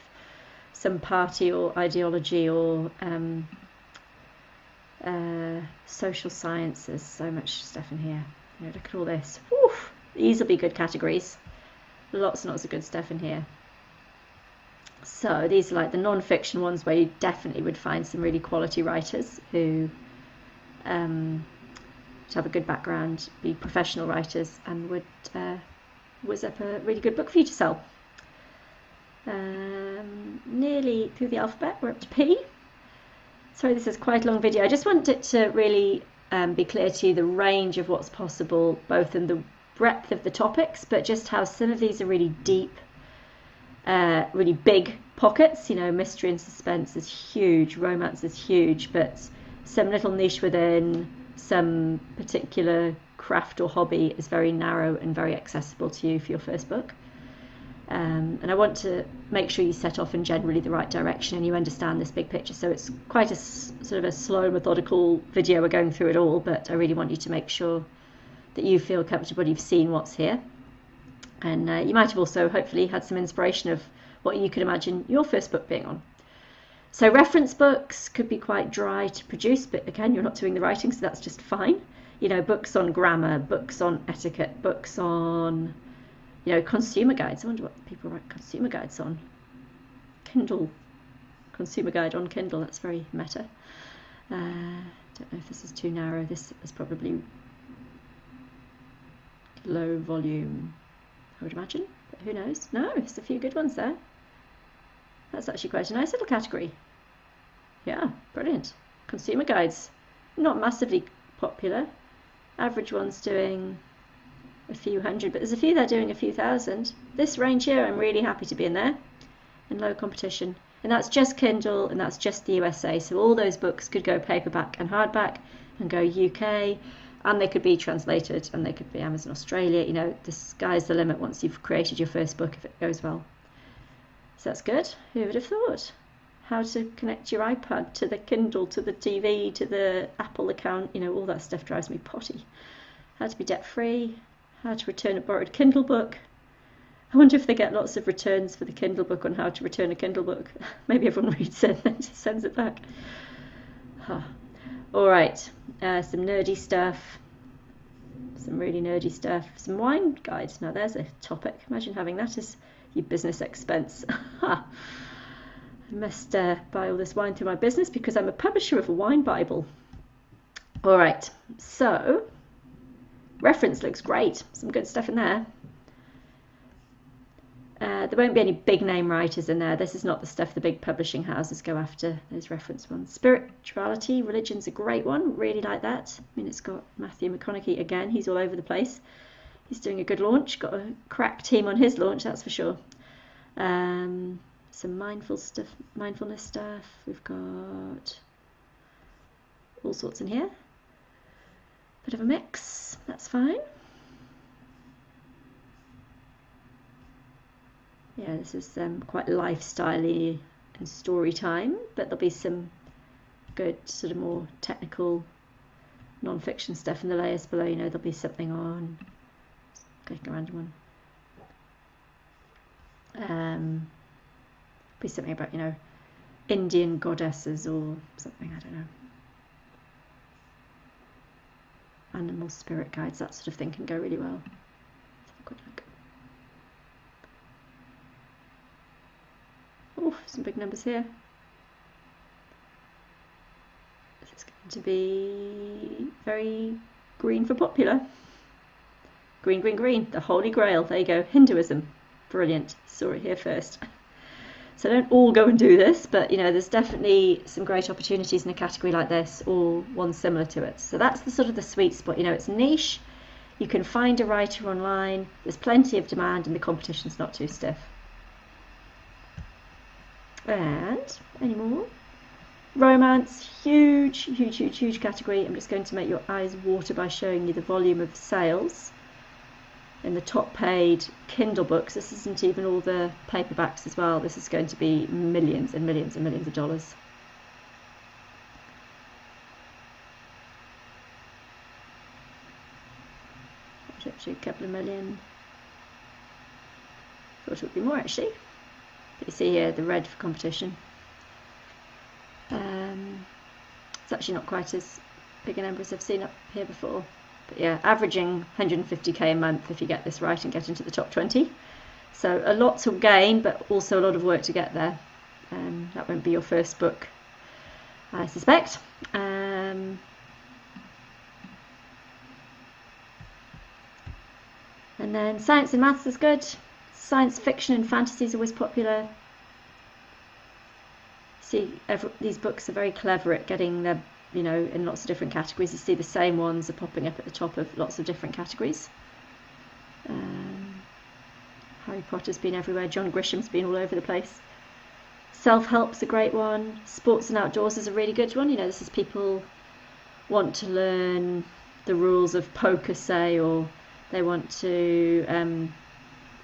some party or ideology, or social sciences. So much stuff in here. You know, look at all this. Whew. These will be good categories. Lots and lots of good stuff in here. So these are like the non-fiction ones where you definitely would find some really quality writers who have a good background, be professional writers, and would whiz up a really good book for you to sell. Nearly through the alphabet, we're up to P. Sorry, this is quite a long video. I just want it to really be clear to you the range of what's possible, both in the breadth of the topics, but just how some of these are really deep, really big pockets. You know, mystery and suspense is huge, romance is huge, but some little niche within some particular craft or hobby is very narrow and very accessible to you for your first book. And I want to make sure you set off in generally the right direction and you understand this big picture. So it's quite a sort of a slow, methodical video. We're going through it all, but I really want you to make sure that you feel comfortable, you've seen what's here. And you might have also hopefully had some inspiration of what you could imagine your first book being on. So reference books could be quite dry to produce, but again, you're not doing the writing, so that's just fine. You know, books on grammar, books on etiquette, books on, you know, consumer guides. I wonder what people write consumer guides on. Kindle, consumer guide on Kindle, that's very meta. Don't know if this is too narrow. This is probably low volume, I would imagine, but who knows? No, there's a few good ones there. That's actually quite a nice little category. Yeah, brilliant. Consumer guides, not massively popular. Average one's doing a few hundred, but there's a few that are doing a few thousand. This range here, I'm really happy to be in there, in low competition. And that's just Kindle, and that's just the USA. So all those books could go paperback and hardback, and go UK, and they could be translated, and they could be Amazon Australia. You know, the sky's the limit once you've created your first book, if it goes well. So that's good. Who would have thought? How to connect your iPad to the Kindle, to the TV, to the Apple account, you know, all that stuff drives me potty. How to be debt-free, how to return a borrowed Kindle book. I wonder if they get lots of returns for the Kindle book on how to return a Kindle book. Maybe everyone reads it and then just sends it back. Huh. All right, some nerdy stuff, some really nerdy stuff, some wine guides. Now there's a topic. Imagine having that as your business expense. I must buy all this wine through my business because I'm a publisher of a wine Bible. All right, so reference looks great. Some good stuff in there. There won't be any big name writers in there. This is not the stuff the big publishing houses go after, those reference ones. Spirituality, religion's a great one. Really like that. I mean, it's got Matthew McConaughey again. He's all over the place. He's doing a good launch. Got a crack team on his launch, that's for sure. some mindfulness stuff. We've got all sorts in here. Bit of a mix, that's fine. Yeah, this is quite lifestyle-y and story time, but there'll be some good sort of more technical non-fiction stuff in the layers below. You know, there'll be something on, click a random one, be something about, you know, Indian goddesses or something, I don't know, animal spirit guides, that sort of thing can go really well. Let's have a quick look. Oh, some big numbers here. This is going to be very green for popular. Green, green, green, the Holy Grail. There you go, Hinduism. Brilliant, saw it here first. So don't all go and do this, but you know, there's definitely some great opportunities in a category like this, or one similar to it. So that's the sort of the sweet spot. You know, it's niche, you can find a writer online, there's plenty of demand, and the competition's not too stiff. And any more? Romance, huge, huge, huge, huge category. I'm just going to make your eyes water by showing you the volume of sales. In the top paid Kindle books, this isn't even all the paperbacks as well, this is going to be millions and millions and millions of dollars. Actually a couple of million. Thought it would be more actually. But you see here the red for competition. It's actually not quite as big a number as I've seen up here before. But yeah, averaging 150k a month if you get this right and get into the top 20. So a lot to gain, but also a lot of work to get there. That won't be your first book, I suspect. And then science and maths is good. Science fiction and fantasy is always popular. See, these books are very clever at getting them, you know, in lots of different categories. You see the same ones are popping up at the top of lots of different categories. Harry Potter's been everywhere. John Grisham's been all over the place. Self-help's a great one. Sports and outdoors is a really good one. You know, this is people want to learn the rules of poker, say, or they want to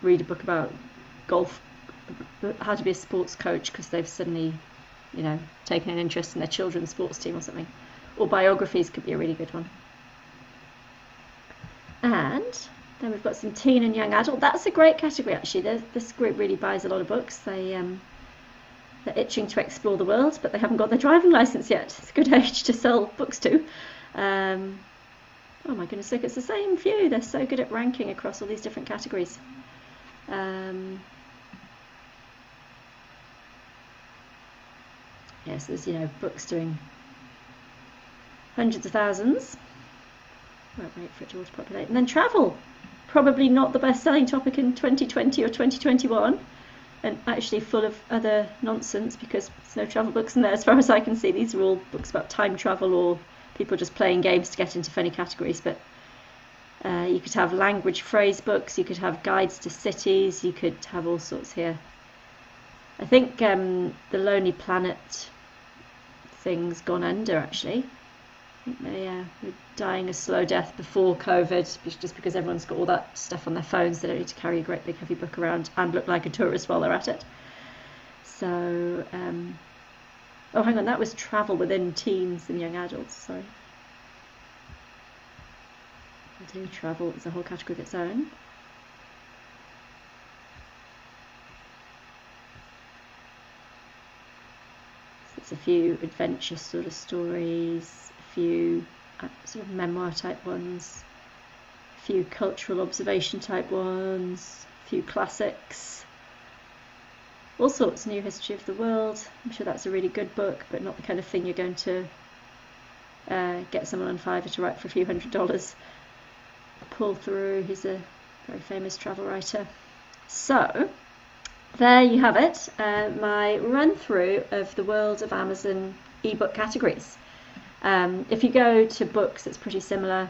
read a book about golf, how to be a sports coach because they've suddenly, you know, taken an interest in their children's sports team or something. Or biographies could be a really good one. And then we've got some teen and young adult. That's a great category actually. This group really buys a lot of books. They're itching to explore the world, but they haven't got their driving license yet. It's a good age to sell books to. Oh my goodness, look, it's the same few. They're so good at ranking across all these different categories. Yes, there's, you know, books doing hundreds of thousands. Won't wait for it to auto-populate. And then travel, probably not the best-selling topic in 2020 or 2021, and actually full of other nonsense because there's no travel books in there as far as I can see. These are all books about time travel or people just playing games to get into funny categories. But you could have language phrase books, you could have guides to cities, you could have all sorts here. I think the Lonely Planet thing's gone under actually. I think they were dying a slow death before COVID, just because everyone's got all that stuff on their phones. They don't need to carry a great big heavy book around and look like a tourist while they're at it. So, oh hang on, that was travel within teens and young adults, sorry. I'll do travel as a whole category of its own. It's a few adventure sort of stories, a few sort of memoir type ones, a few cultural observation type ones, a few classics, all sorts, new history of the world. I'm sure that's a really good book, but not the kind of thing you're going to get someone on Fiverr to write for a few $100s. Pull through, he's a very famous travel writer. So there you have it, my run through of the world of Amazon ebook categories. If you go to books, it's pretty similar.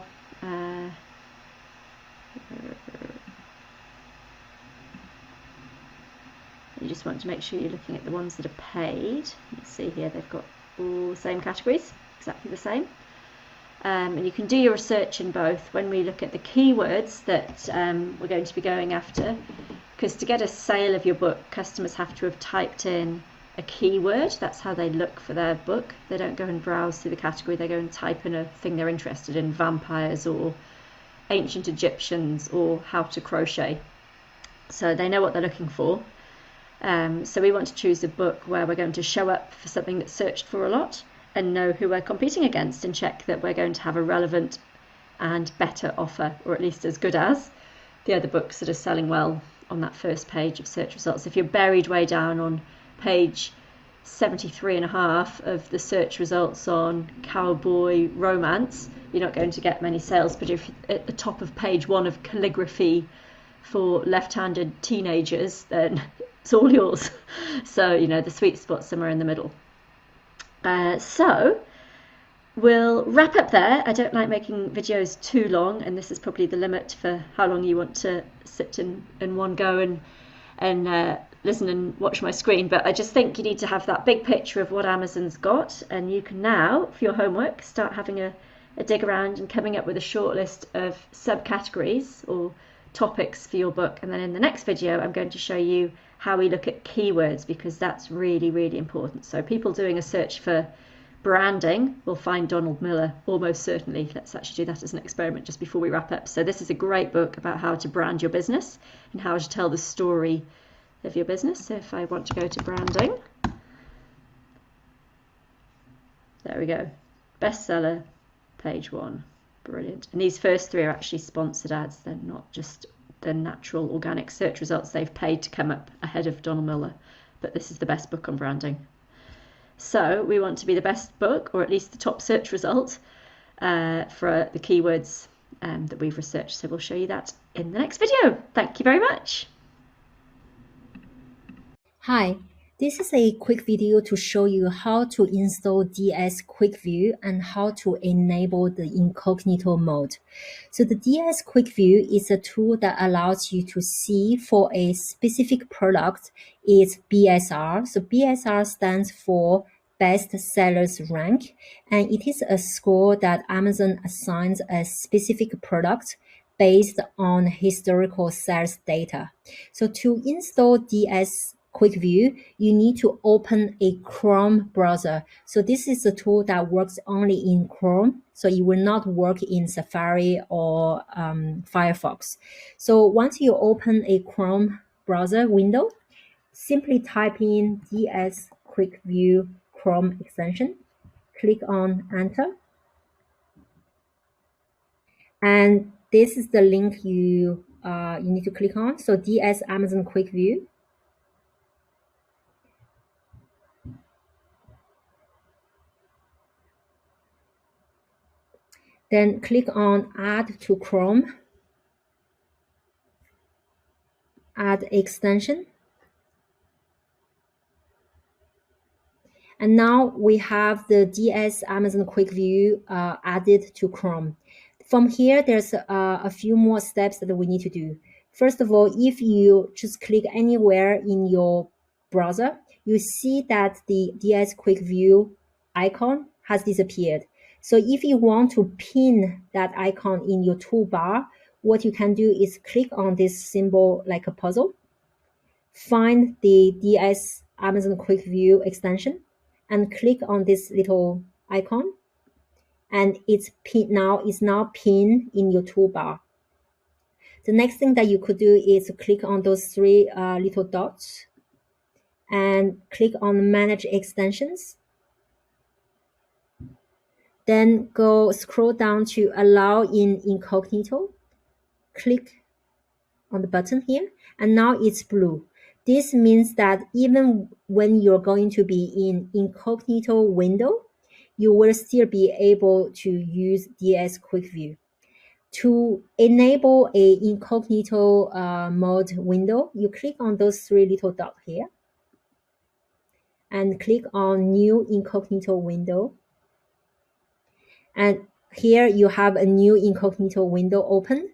You just want to make sure you're looking at the ones that are paid. You can see here they've got all the same categories, exactly the same. And you can do your research in both when we look at the keywords that we're going to be going after, because to get a sale of your book, customers have to have typed in a keyword. That's how they look for their book. They don't go and browse through the category, they go and type in a thing they're interested in, vampires or ancient Egyptians or how to crochet. So they know what they're looking for. So we want to choose a book where we're going to show up for something that's searched for a lot and know who we're competing against, and check that we're going to have a relevant and better offer, or at least as good as the other books that are selling well on that first page of search results. If you're buried way down on page 73.5 of the search results on cowboy romance, you're not going to get many sales. But if you're at the top of page 1 of calligraphy for left-handed teenagers, then it's all yours. So, you know, the sweet spot's somewhere in the middle. So we'll wrap up there. I don't like making videos too long, and this is probably the limit for how long you want to sit in one go and listen and watch my screen. But I just think you need to have that big picture of what Amazon's got, and you can now, for your homework, start having a dig around and coming up with a short list of subcategories or topics for your book. And then in the next video I'm going to show you how we look at keywords, because that's really, really important. So people doing a search for branding will find Donald Miller almost certainly. Let's actually do that as an experiment just before we wrap up. So this is a great book about how to brand your business and how to tell the story of your business. So if I want to go to branding, there we go, bestseller, page 1. Brilliant. And these first 3 are actually sponsored ads. They're not just the natural organic search results. They've paid to come up ahead of Donald Miller. But this is the best book on branding. So we want to be the best book, or at least the top search result for the keywords that we've researched. So we'll show you that in the next video. Thank you very much. Hi, this is a quick video to show you how to install DS Quick View and how to enable the incognito mode. So the DS Quick View is a tool that allows you to see for a specific product its BSR. So BSR stands for Best Sellers Rank, and it is a score that Amazon assigns a specific product based on historical sales data. So to install DS Quick View, you need to open a Chrome browser. So this is a tool that works only in Chrome, so it will not work in Safari or Firefox. So once you open a Chrome browser window, simply type in DS Quick View Chrome extension, click on Enter, and this is the link you need to click on. So DS Amazon Quick View. Then click on Add to Chrome, add extension. And now we have the DS Amazon Quick View added to Chrome. From here, there's a few more steps that we need to do. First of all, if you just click anywhere in your browser, you see that the DS Quick View icon has disappeared. So if you want to pin that icon in your toolbar, what you can do is click on this symbol like a puzzle, find the DS Amazon Quick View extension, and click on this little icon, and it's now pinned in your toolbar. The next thing that you could do is click on those 3 little dots and click on Manage Extensions. Then scroll down to Allow in Incognito. Click on the button here, and now it's blue. This means that even when you're going to be in incognito window, you will still be able to use DS Quick View. To enable a incognito mode window, you click on those 3 little dots here and click on New Incognito Window. And here you have a new incognito window open.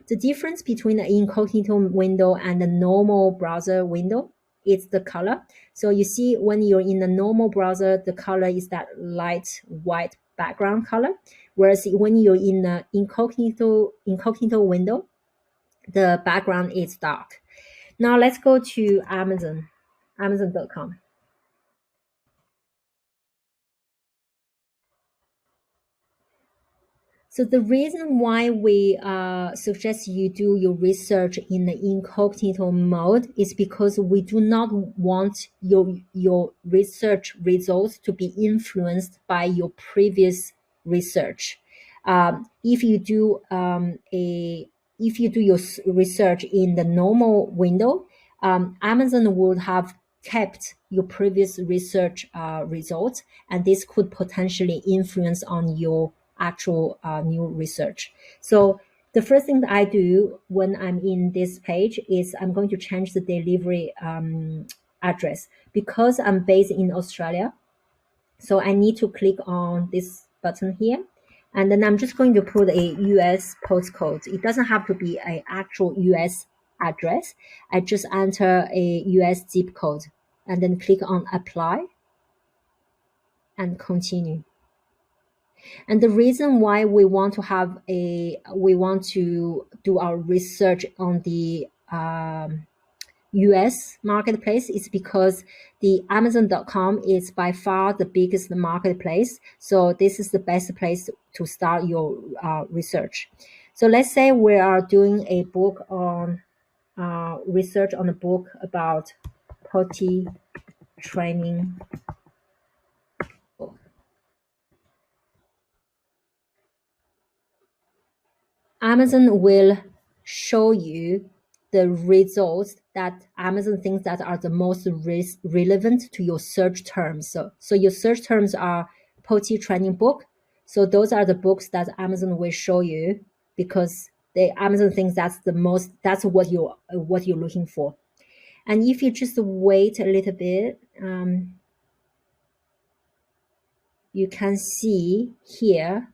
The difference between the incognito window and the normal browser window it's the color. So you see when you're in the normal browser, the color is that light white background color. Whereas when you're in the incognito window, the background is dark. Now let's go to amazon.com. So the reason why we suggest you do your research in the incognito mode is because we do not want your research results to be influenced by your previous research. If you do your research in the normal window, Amazon would have kept your previous research results, and this could potentially influence on your actual new research. So the first thing that I do when I'm in this page is I'm going to change the delivery address because I'm based in Australia. So I need to click on this button here. And then I'm just going to put a US postcode. It doesn't have to be an actual US address. I just enter a US zip code and then click on apply and continue. And the reason why we want to do our research on the US marketplace is because the Amazon.com is by far the biggest marketplace. So this is the best place to start your research. So let's say we are doing a book on research on a book about potty training. Amazon will show you the results that Amazon thinks that are the most relevant to your search terms. So your search terms are potty training book. So those are the books that Amazon will show you because Amazon thinks that's what you're looking for. And if you just wait a little bit, you can see here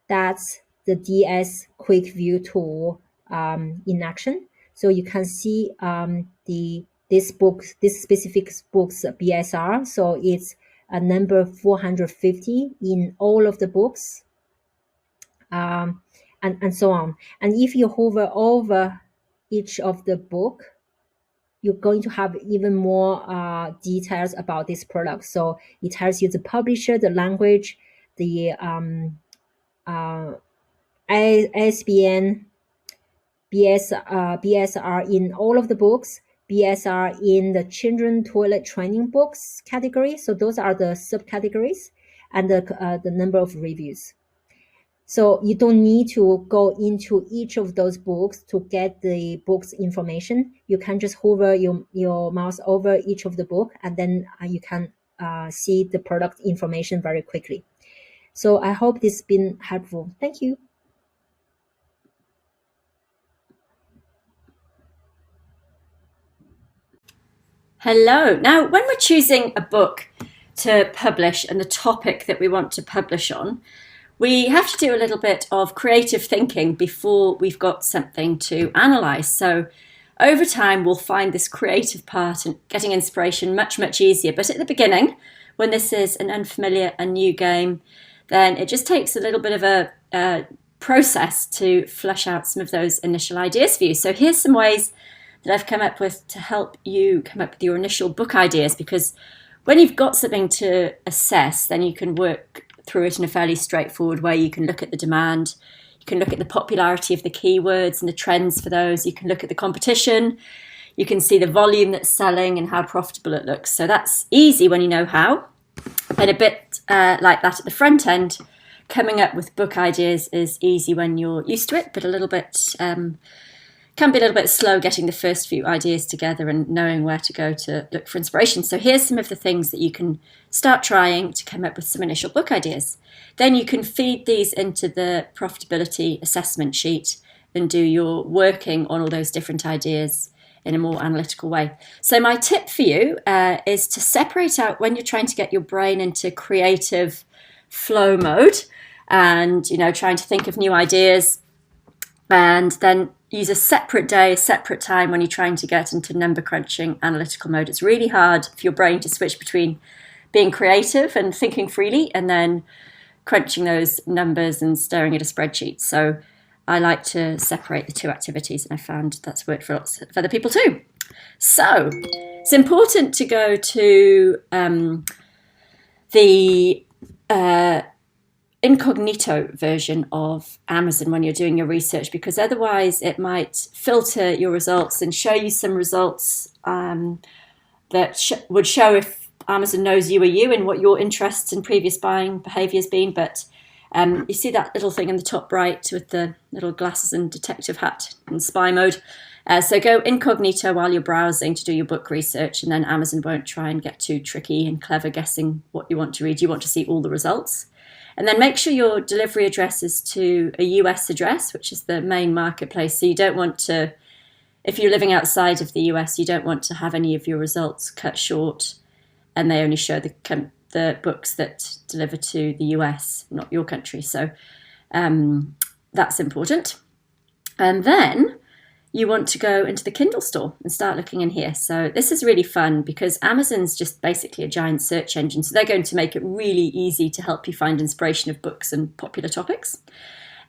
that's the DS Quick View tool in action. So you can see this specific book's BSR. So it's a number 450 in all of the books, and so on. And if you hover over each of the book, you're going to have even more details about this product. So it tells you the publisher, the language, the ISBN, BSR in all of the books, BSR in the children toilet training books category. So those are the subcategories, and the number of reviews. So you don't need to go into each of those books to get the book's information. You can just hover your mouse over each of the book, and then you can see the product information very quickly. So I hope this has been helpful. Thank you. Hello. Now, when we're choosing a book to publish and the topic that we want to publish on, we have to do a little bit of creative thinking before we've got something to analyse. So over time, we'll find this creative part and getting inspiration much, much easier. But at the beginning, when this is an unfamiliar and new game, then it just takes a little bit of a process to flesh out some of those initial ideas for you. So here's some ways that I've come up with to help you come up with your initial book ideas, because when you've got something to assess, then you can work through it in a fairly straightforward way. You can look at the demand, you can look at the popularity of the keywords and the trends for those, you can look at the competition, you can see the volume that's selling and how profitable it looks. So that's easy when you know how. And a bit like that at the front end, coming up with book ideas is easy when you're used to it, but a little bit can be a little bit slow getting the first few ideas together and knowing where to go to look for inspiration. So here's some of the things that you can start trying to come up with some initial book ideas. Then you can feed these into the profitability assessment sheet and do your working on all those different ideas in a more analytical way. So my tip for you is to separate out when you're trying to get your brain into creative flow mode and, trying to think of new ideas, and then use a separate day, a separate time when you're trying to get into number crunching analytical mode. It's really hard for your brain to switch between being creative and thinking freely and then crunching those numbers and staring at a spreadsheet. So I like to separate the two activities, and I found that's worked for lots of other people too. So it's important to go to the incognito version of Amazon when you're doing your research, because otherwise it might filter your results and show you some results that would show if Amazon knows you are you and what your interests and previous buying behavior has been. But you see that little thing in the top right with the little glasses and detective hat and spy mode. So go incognito while you're browsing to do your book research, and then Amazon won't try and get too tricky and clever guessing what you want to read. You want to see all the results. And then make sure your delivery address is to a US address, which is the main marketplace. So you don't want to, if you're living outside of the US, you don't want to have any of your results cut short and they only show the books that deliver to the US, not your country. So that's important. And then you want to go into the Kindle store and start looking in here. So this is really fun because Amazon's just basically a giant search engine. So they're going to make it really easy to help you find inspiration of books and popular topics.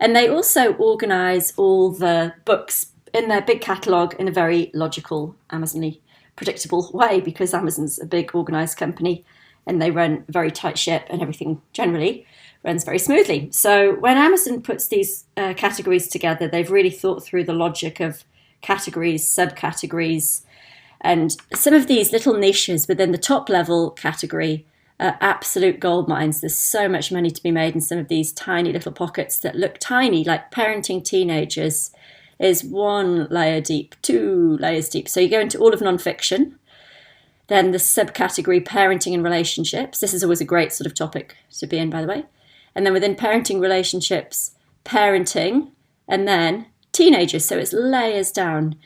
And they also organize all the books in their big catalogue in a very logical, Amazon-y, predictable way, because Amazon's a big organized company and they run a very tight ship and everything generally runs very smoothly. So when Amazon puts these categories together, they've really thought through the logic of categories, subcategories, and some of these little niches within the top level category are absolute gold mines. There's so much money to be made in some of these tiny little pockets that look tiny, like parenting teenagers is 1 layer deep, 2 layers deep. So you go into all of nonfiction, then the subcategory parenting and relationships. This is always a great sort of topic to be in, by the way. And then within parenting relationships, parenting, and then teenagers. So it's layers down.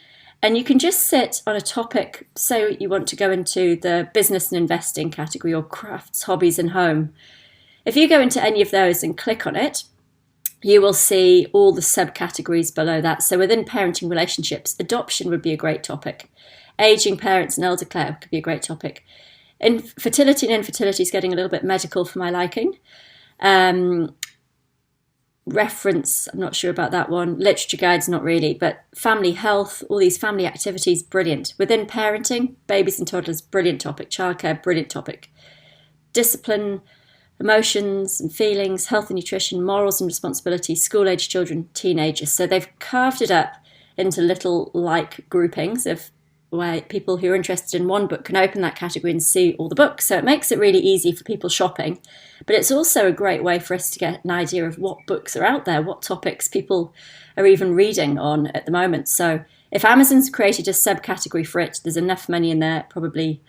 And you can just sit on a topic. Say you want to go into the business and investing category or crafts, hobbies and home. If you go into any of those and click on it, you will see all the subcategories below that. So within parenting relationships, adoption would be a great topic. Aging parents and elder care could be a great topic. Fertility and infertility is getting a little bit medical for my liking. Reference, I'm not sure about that one. Literature guides, not really. But family health, all these family activities, brilliant. Within parenting, babies and toddlers, brilliant topic. Childcare, brilliant topic. Discipline, emotions and feelings, health and nutrition, morals and responsibilities, school-age children, teenagers. So they've carved it up into little like groupings of where people who are interested in one book can open that category and see all the books. So it makes it really easy for people shopping. But it's also a great way for us to get an idea of what books are out there, what topics people are even reading on at the moment. So if Amazon's created a subcategory for it, there's enough money in there probably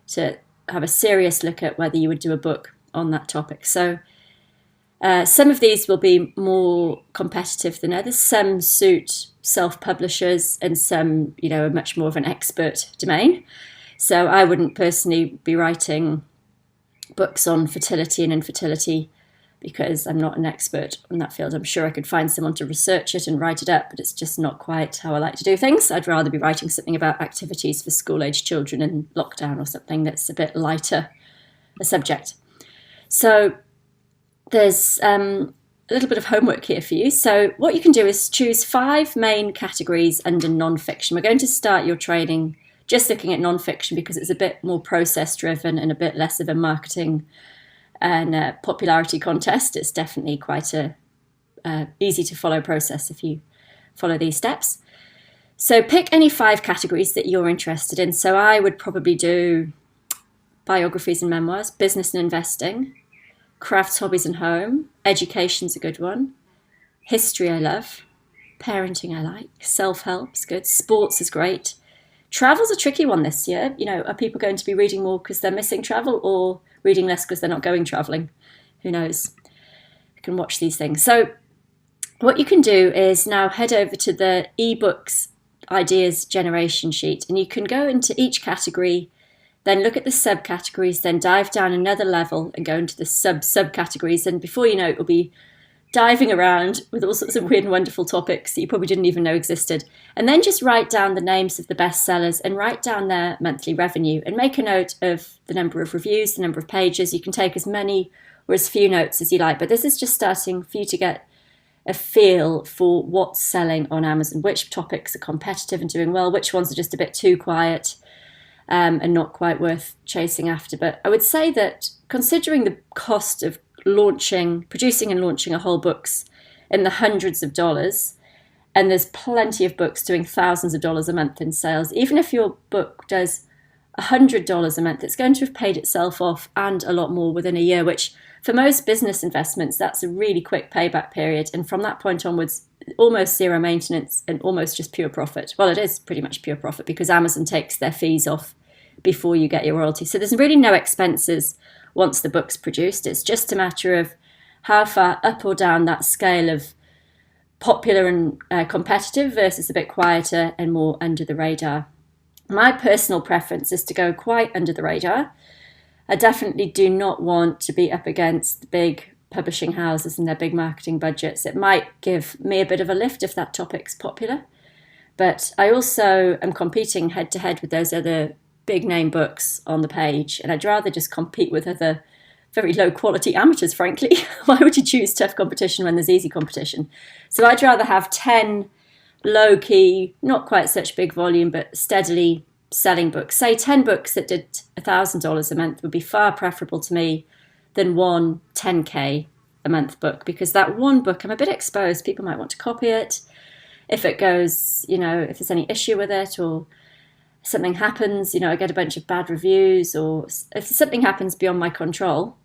to have a serious look at whether you would do a book on that topic. So some of these will be more competitive than others. Some suit self-publishers and some, are much more of an expert domain. So I wouldn't personally be writing books on fertility and infertility because I'm not an expert in that field. I'm sure I could find someone to research it and write it up, but it's just not quite how I like to do things. I'd rather be writing something about activities for school-age children in lockdown or something that's a bit lighter a subject. So there's a little bit of homework here for you. So what you can do is choose 5 main categories under non-fiction. We're going to start your training just looking at non-fiction because it's a bit more process-driven and a bit less of a marketing and popularity contest. It's definitely quite a easy to follow process if you follow these steps. So pick any 5 categories that you're interested in. So I would probably do biographies and memoirs, business and investing, crafts, hobbies and home, education's a good one, history I love, parenting I like, self-help's good, sports is great. Travel's a tricky one this year. Are people going to be reading more because they're missing travel or reading less because they're not going traveling? Who knows? You can watch these things. So what you can do is now head over to the ebooks ideas generation sheet, and you can go into each category, then look at the subcategories, then dive down another level and go into the subcategories. And before you know it, will be diving around with all sorts of weird and wonderful topics that you probably didn't even know existed. And then just write down the names of the bestsellers and write down their monthly revenue and make a note of the number of reviews, the number of pages. You can take as many or as few notes as you like, but this is just starting for you to get a feel for what's selling on Amazon, which topics are competitive and doing well, which ones are just a bit too quiet and not quite worth chasing after. But I would say that considering the cost of producing and launching a whole book's in the hundreds of dollars, and there's plenty of books doing thousands of dollars a month in sales, even if your book does $100 a month, it's going to have paid itself off and a lot more within a year, which for most business investments, that's a really quick payback period. And from that point onwards, almost zero maintenance and almost just pure profit. Well, it is pretty much pure profit because Amazon takes their fees off before you get your royalty. So there's really no expenses once the book's produced. It's just a matter of how far up or down that scale of popular and competitive versus a bit quieter and more under the radar. My personal preference is to go quite under the radar. I definitely do not want to be up against the big publishing houses and their big marketing budgets. It might give me a bit of a lift if that topic's popular. But I also am competing head to head with those other big name books on the page. And I'd rather just compete with other very low quality amateurs, frankly. Why would you choose tough competition when there's easy competition? So I'd rather have 10 low key, not quite such big volume, but steadily selling books. Say 10 books that did $1,000 a month would be far preferable to me than one 10K a month book, because that one book, I'm a bit exposed. People might want to copy it. If it goes, if there's any issue with it or something happens, I get a bunch of bad reviews, or if something happens beyond my control,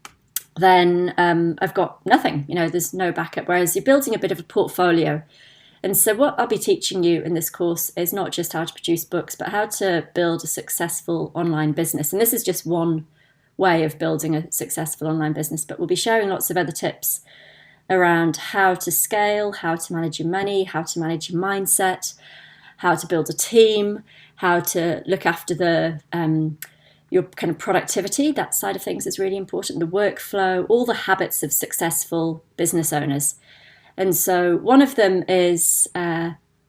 then I've got nothing. There's no backup. Whereas you're building a bit of a portfolio. And so what I'll be teaching you in this course is not just how to produce books, but how to build a successful online business. And this is just one way of building a successful online business, but we'll be sharing lots of other tips around how to scale, how to manage your money, how to manage your mindset, how to build a team, how to look after your kind of productivity. That side of things is really important. The workflow, all the habits of successful business owners. And so one of them is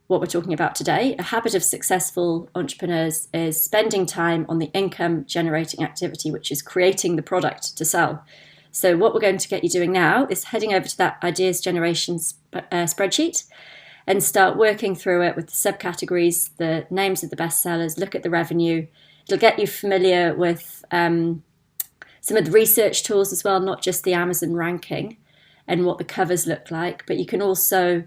what we're talking about today. A habit of successful entrepreneurs is spending time on the income generating activity, which is creating the product to sell. So what we're going to get you doing now is heading over to that ideas generation spreadsheet and start working through it with the subcategories, the names of the bestsellers, look at the revenue. It'll get you familiar with some of the research tools as well, not just the Amazon ranking and what the covers look like, but you can also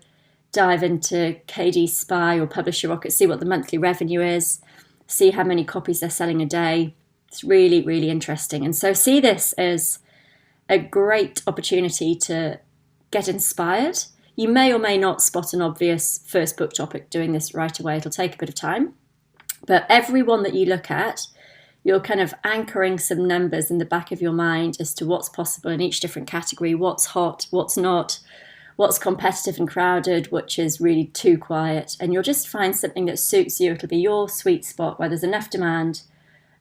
dive into KD Spy or Publisher Rocket, see what the monthly revenue is, see how many copies they're selling a day. It's really, really interesting. And so see this as a great opportunity to get inspired. You may or may not spot an obvious first book topic doing this right away. It'll take a bit of time. But every one that you look at, you're kind of anchoring some numbers in the back of your mind as to what's possible in each different category, what's hot, what's not, what's competitive and crowded, which is really too quiet. And you'll just find something that suits you. It'll be your sweet spot where there's enough demand,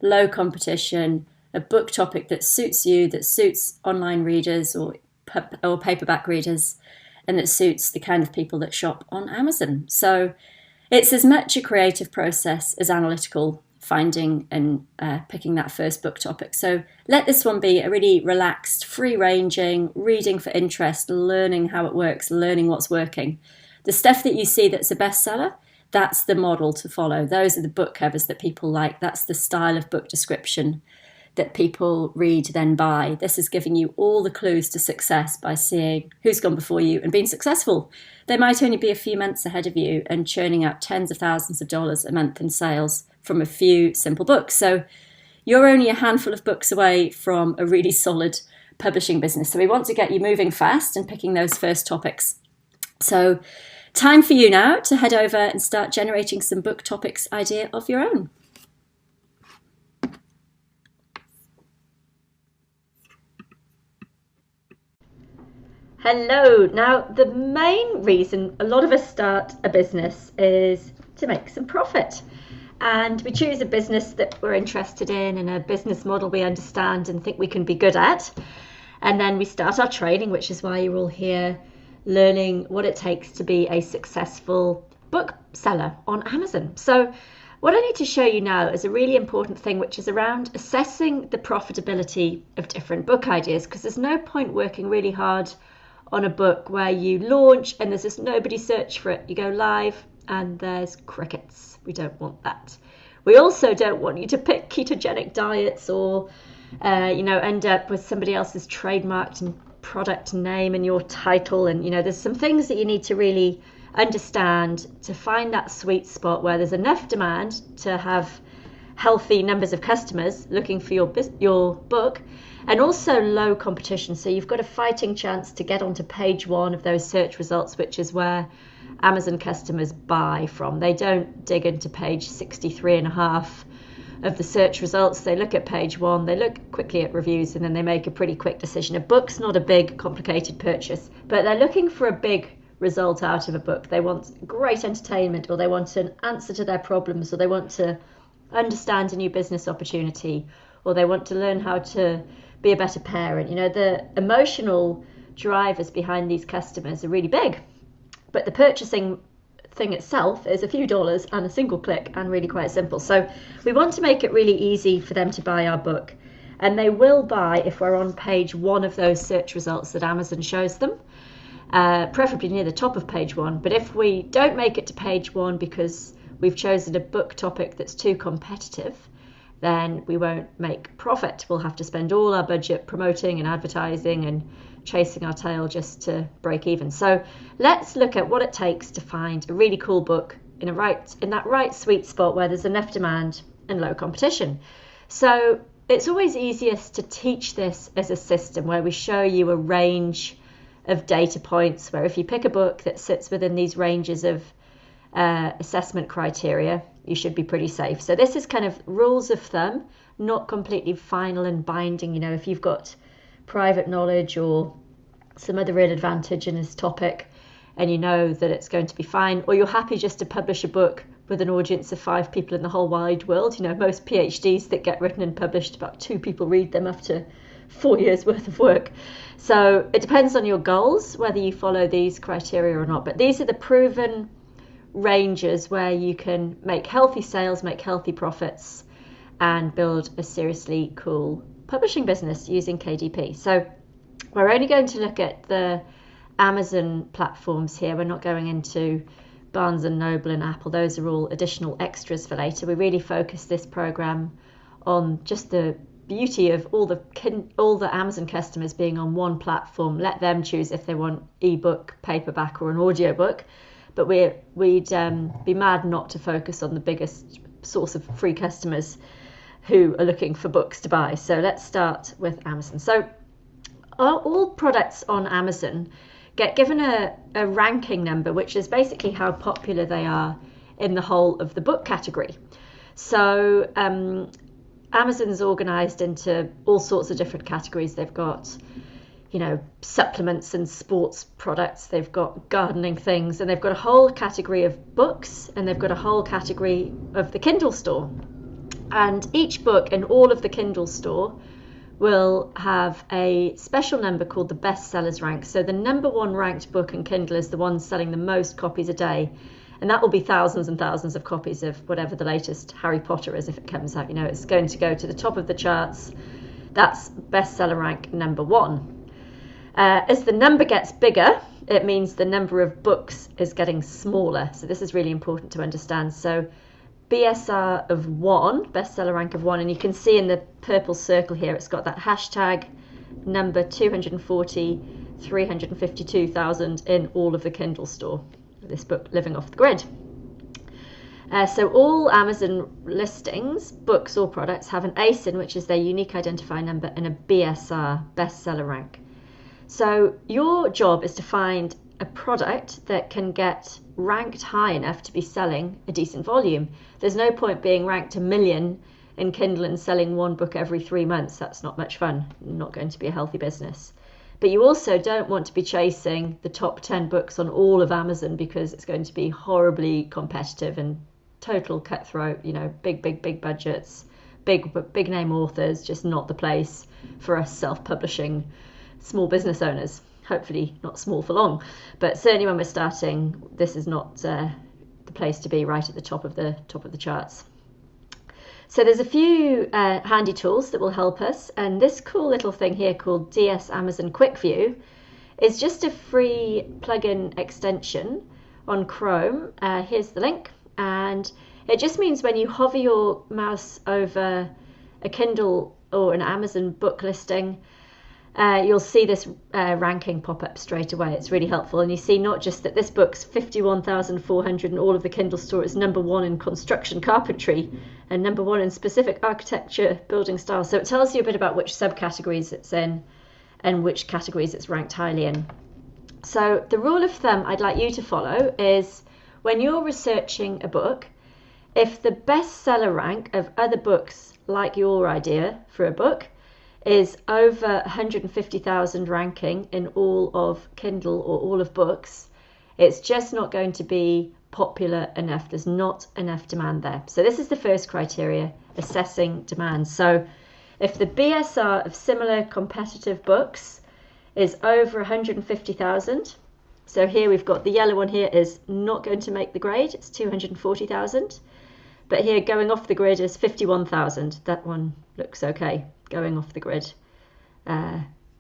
low competition, a book topic that suits you, that suits online readers or paperback readers, and that suits the kind of people that shop on Amazon. So it's as much a creative process as analytical, finding and picking that first book topic. So let this one be a really relaxed, free-ranging, reading for interest, learning how it works, learning what's working. The stuff that you see that's a bestseller, that's the model to follow. Those are the book covers that people like. That's the style of book description that people read, then buy. This is giving you all the clues to success by seeing who's gone before you and being successful. They might only be a few months ahead of you and churning out tens of thousands of dollars a month in sales from a few simple books. So you're only a handful of books away from a really solid publishing business. So we want to get you moving fast and picking those first topics. So time for you now to head over and start generating some book topics idea of your own. Hello. Now, the main reason a lot of us start a business is to make some profit. And we choose a business that we're interested in and a business model we understand and think we can be good at. And then we start our training, which is why you're all here learning what it takes to be a successful bookseller on Amazon. So what I need to show you now is a really important thing, which is around assessing the profitability of different book ideas, because there's no point working really hard on a book where you launch and there's just nobody search for it. You go live and there's crickets. We don't want that. We also don't want you to pick ketogenic diets or, end up with somebody else's trademarked and product name in your title. And, there's some things that you need to really understand to find that sweet spot where there's enough demand to have healthy numbers of customers looking for your book, and also low competition. So you've got a fighting chance to get onto page 1 of those search results, which is where Amazon customers buy from. They don't dig into page 63 and a half of the search results. They look at page 1, they look quickly at reviews, and then they make a pretty quick decision. A book's not a big, complicated purchase, but they're looking for a big result out of a book. They want great entertainment, or they want an answer to their problems, or they want to understand a new business opportunity, or they want to learn how to be a better parent. The emotional drivers behind these customers are really big, but the purchasing thing itself is a few dollars and a single click and really quite simple. So we want to make it really easy for them to buy our book, and they will buy if we're on page 1 of those search results that Amazon shows them. Preferably near the top of page 1. But if we don't make it to page 1 because we've chosen a book topic that's too competitive, then we won't make profit. We'll have to spend all our budget promoting and advertising and chasing our tail just to break even. So let's look at what it takes to find a really cool book in that right sweet spot where there's enough demand and low competition. So it's always easiest to teach this as a system where we show you a range of data points, where if you pick a book that sits within these ranges of assessment criteria, you should be pretty safe. So this is kind of rules of thumb, not completely final and binding. If you've got private knowledge or some other real advantage in this topic and you know that it's going to be fine, or you're happy just to publish a book with an audience of 5 people in the whole wide world. Most PhDs that get written and published, about 2 people read them after 4 years worth of work. So it depends on your goals whether you follow these criteria or not, but these are the proven ranges where you can make healthy sales, make healthy profits, and build a seriously cool publishing business using KDP. So we're only going to look at the Amazon platforms here. We're not going into Barnes and Noble and Apple. Those are all additional extras for later. We really focus this program on just the beauty of all the Amazon customers being on one platform. Let them choose if they want ebook, paperback, or an audiobook. But we'd be mad not to focus on the biggest source of free customers who are looking for books to buy. So let's start with Amazon. So all products on Amazon get given a ranking number, which is basically how popular they are in the whole of the book category. So Amazon's organized into all sorts of different categories. They've got, supplements and sports products. They've got gardening things, and they've got a whole category of books, and they've got a whole category of the Kindle store. And each book in all of the Kindle store will have a special number called the bestsellers rank. So the number 1 ranked book in Kindle is the one selling the most copies a day. And that will be thousands and thousands of copies of whatever the latest Harry Potter is if it comes out. It's going to go to the top of the charts. That's bestseller rank number 1. As the number gets bigger, it means the number of books is getting smaller. So this is really important to understand. So BSR of 1, bestseller rank of 1, and you can see in the purple circle here, it's got that hashtag number 352,000 in all of the Kindle store. This book living off the grid. So all Amazon listings, books or products, have an ASIN, which is their unique identifier number, and a BSR, bestseller rank. So your job is to find a product that can get ranked high enough to be selling a decent volume. There's no point being ranked 1 million in Kindle and selling 1 book every 3 months. That's not much fun. Not going to be a healthy business. But you also don't want to be chasing the top 10 books on all of Amazon, because it's going to be horribly competitive and total cutthroat, big budgets, big name authors, just not the place for us self-publishing small business owners. hopefully not small for long, but certainly when we're starting, this is not the place to be, right at the top of the charts. So there's a few handy tools that will help us, and this cool little thing here called DS Amazon Quick View is just a free plugin extension on Chrome. Here's the link, and it just means when you hover your mouse over a Kindle or an Amazon book listing, you'll see this ranking pop up straight away. It's really helpful, and you see not just that this book's 51,400 in all of the Kindle store, it's #1 in construction carpentry and #1 in specific architecture building styles. So it tells you a bit about which subcategories it's in and which categories it's ranked highly in. So the rule of thumb I'd like you to follow is when you're researching a book, if the bestseller rank of other books like your idea for a book is over 150,000 ranking in all of Kindle or all of books, it's just not going to be popular enough. There's not enough demand there. So this is the first criteria, assessing demand. So if the BSR of similar competitive books is over 150,000, so here we've got the yellow one here is not going to make the grade, it's 240,000. But here going off the grid is 51,000. That one looks okay. Going off the grid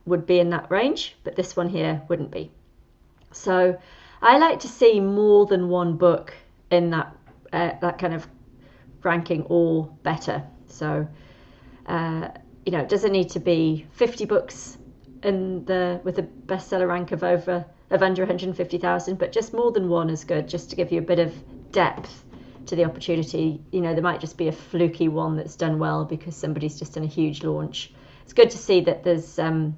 would be in that range, but this one here wouldn't be. So I like to see more than one book in that kind of ranking or better. So it doesn't need to be 50 books with a bestseller rank of under 150,000, but just more than one is good, just to give you a bit of depth to the opportunity. There might just be a fluky one that's done well because somebody's just done a huge launch. It's good to see that there's a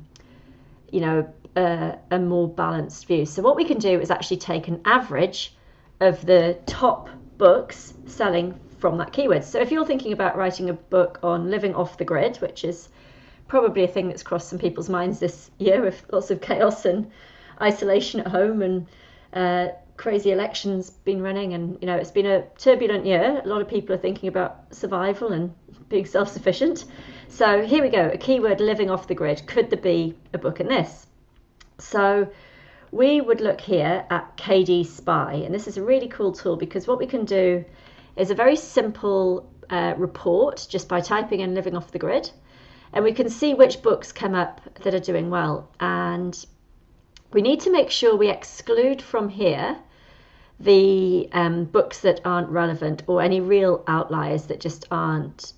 more balanced view. So what we can do is actually take an average of the top books selling from that keyword. So if you're thinking about writing a book on living off the grid, which is probably a thing that's crossed some people's minds this year with lots of chaos and isolation at home and crazy elections been running, and it's been a turbulent year. A lot of people are thinking about survival and being self-sufficient. So here we go, a keyword, living off the grid. Could there be a book in this? So we would look here at KD Spy, and this is a really cool tool because what we can do is a very simple report just by typing in living off the grid, and we can see which books come up that are doing well. And we need to make sure we exclude from here the books that aren't relevant or any real outliers that just aren't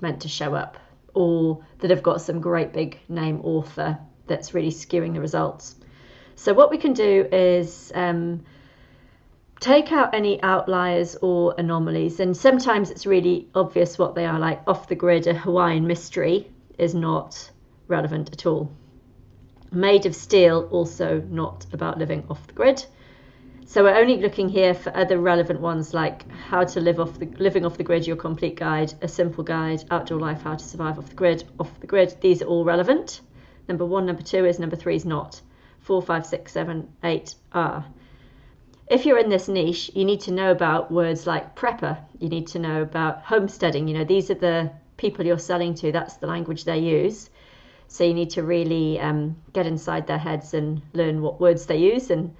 meant to show up, or that have got some great big name author that's really skewing the results. So what we can do is take out any outliers or anomalies, and sometimes it's really obvious what they are, like off the grid, a Hawaiian mystery is not relevant at all. Made of Steel, also not about living off the grid. So we're only looking here for other relevant ones like How to Living Off the Grid, Your Complete Guide, A Simple Guide, Outdoor Life, How to Survive Off the Grid, Off the Grid. These are all relevant. Number 1, number 2 is, number 3 is not. 4, 5, 6, 7, 8 are. If you're in this niche, you need to know about words like prepper. You need to know about homesteading. These are the people you're selling to. That's the language they use. So you need to really get inside their heads and learn what words they use. And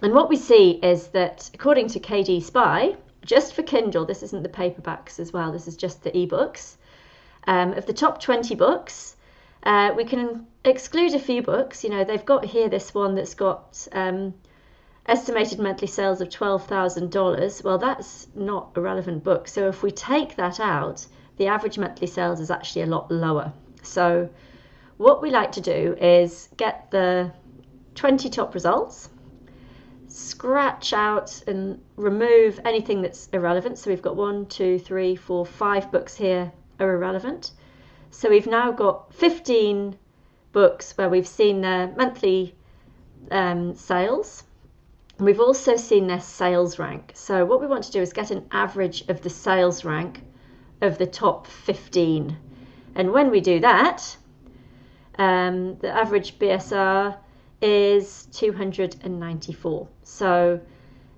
what we see is that according to KD Spy, just for Kindle, this isn't the paperbacks as well, this is just the ebooks, of the top 20 books, we can exclude a few books. They've got here this one that's got estimated monthly sales of $12,000. Well, that's not a relevant book. So if we take that out, the average monthly sales is actually a lot lower. So what we like to do is get the 20 top results, scratch out and remove anything that's irrelevant. So we've got 1, 2, 3, 4, 5 books here are irrelevant. So we've now got 15 books where we've seen their monthly sales. And we've also seen their sales rank. So what we want to do is get an average of the sales rank of the top 15. And when we do that, the average BSR is 294. So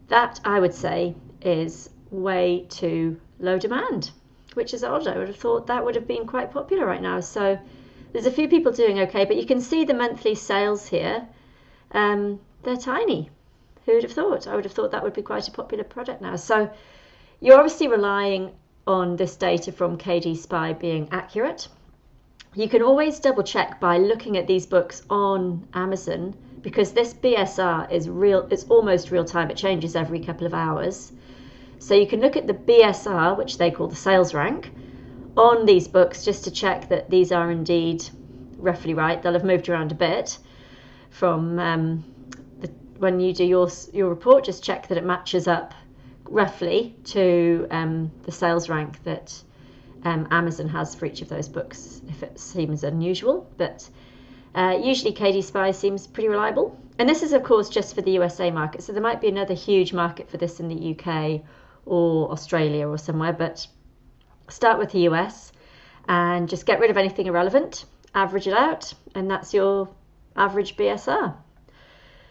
that, I would say, is way too low demand, which is odd. I would have thought that would have been quite popular right now. So There's a few people doing okay, but you can see the monthly sales here. They're tiny. Who would have thought? I would have thought that would be quite a popular product now. So you're obviously relying on this data from KD Spy being accurate. You can always double check by looking at these books on Amazon, because this BSR is real. It's almost real time. It changes every couple of hours. So you can look at the BSR, which they call the sales rank, on these books just to check that these are indeed roughly right. They'll have moved around a bit from when you do your report. Just check that it matches up roughly to the sales rank that Amazon has for each of those books, if it seems unusual. But usually KD Spy seems pretty reliable. And this is, of course, just for the USA market. So there might be another huge market for this in the UK or Australia or somewhere. But start with the US and just get rid of anything irrelevant, average it out, and that's your average BSR.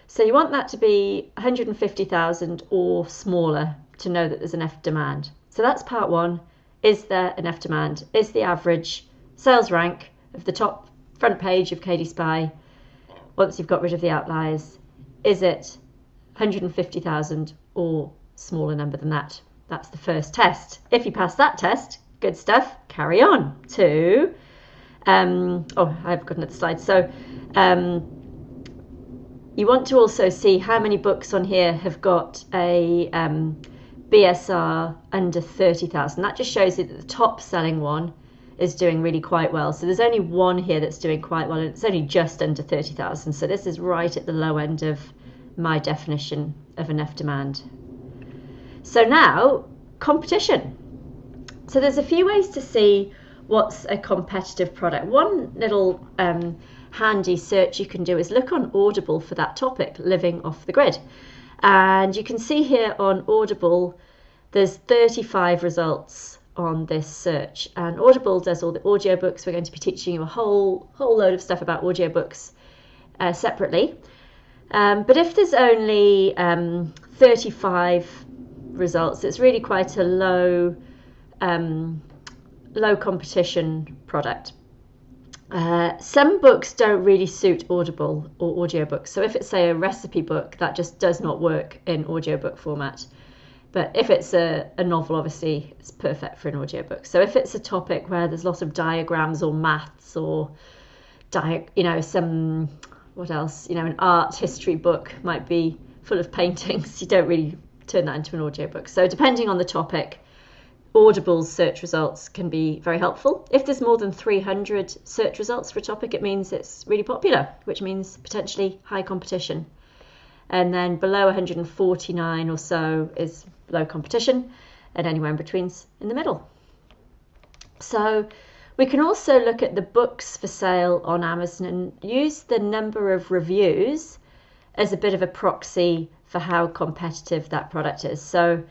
So you want that to be 150,000 or smaller to know that there's enough demand. So that's part one. Is there enough demand? Is the average sales rank of the top front page of KD Spy, once you've got rid of the outliers, is it 150,000 or smaller number than that? That's the first test. If you pass that test, good stuff, carry on to, I've got another slide. So you want to also see how many books on here have got a BSR under 30,000. That just shows you that the top selling one is doing really quite well. So there's only one here that's doing quite well, and it's only just under 30,000. So this is right at the low end of my definition of enough demand. So now, competition. So there's a few ways to see what's a competitive product. One little handy search you can do is look on Audible for that topic, living off the grid. And you can see here on Audible, there's 35 results on this search. And Audible does all the audiobooks. We're going to be teaching you a whole load of stuff about audiobooks separately. But if there's only 35 results, it's really quite a low competition product. Some books don't really suit Audible or audiobooks. So if it's, say, a recipe book, that just does not work in audiobook format. But if it's a novel, obviously, it's perfect for an audiobook. So if it's a topic where there's lots of diagrams or maths or, an art history book might be full of paintings, you don't really turn that into an audiobook. So depending on the topic, Audible's search results can be very helpful. If there's more than 300 search results for a topic, it means it's really popular, which means potentially high competition. And then below 149 or so is low competition, and anywhere in between's in the middle. So we can also look at the books for sale on Amazon and use the number of reviews as a bit of a proxy for how competitive that product is. So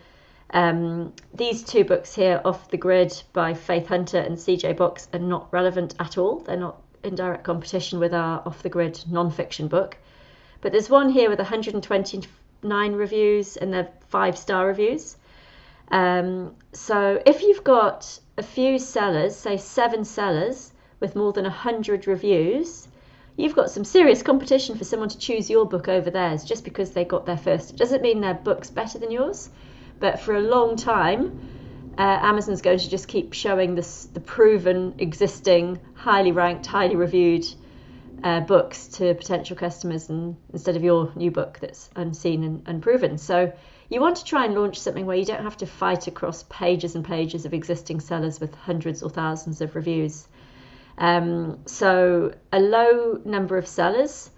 these two books here, Off the Grid by Faith Hunter and CJ Box, are not relevant at all. They're not in direct competition with our Off the Grid non-fiction book. But there's one here with 129 reviews, and they're 5-star reviews. So if you've got a few sellers, say 7 sellers with more than 100 reviews, you've got some serious competition for someone to choose your book over theirs just because they got there first. It doesn't mean their book's better than yours, but for a long time, Amazon's going to just keep showing the proven, existing, highly ranked, highly reviewed books to potential customers, and instead of your new book that's unseen and unproven. So you want to try and launch something where you don't have to fight across pages and pages of existing sellers with hundreds or thousands of reviews. So a low number of sellers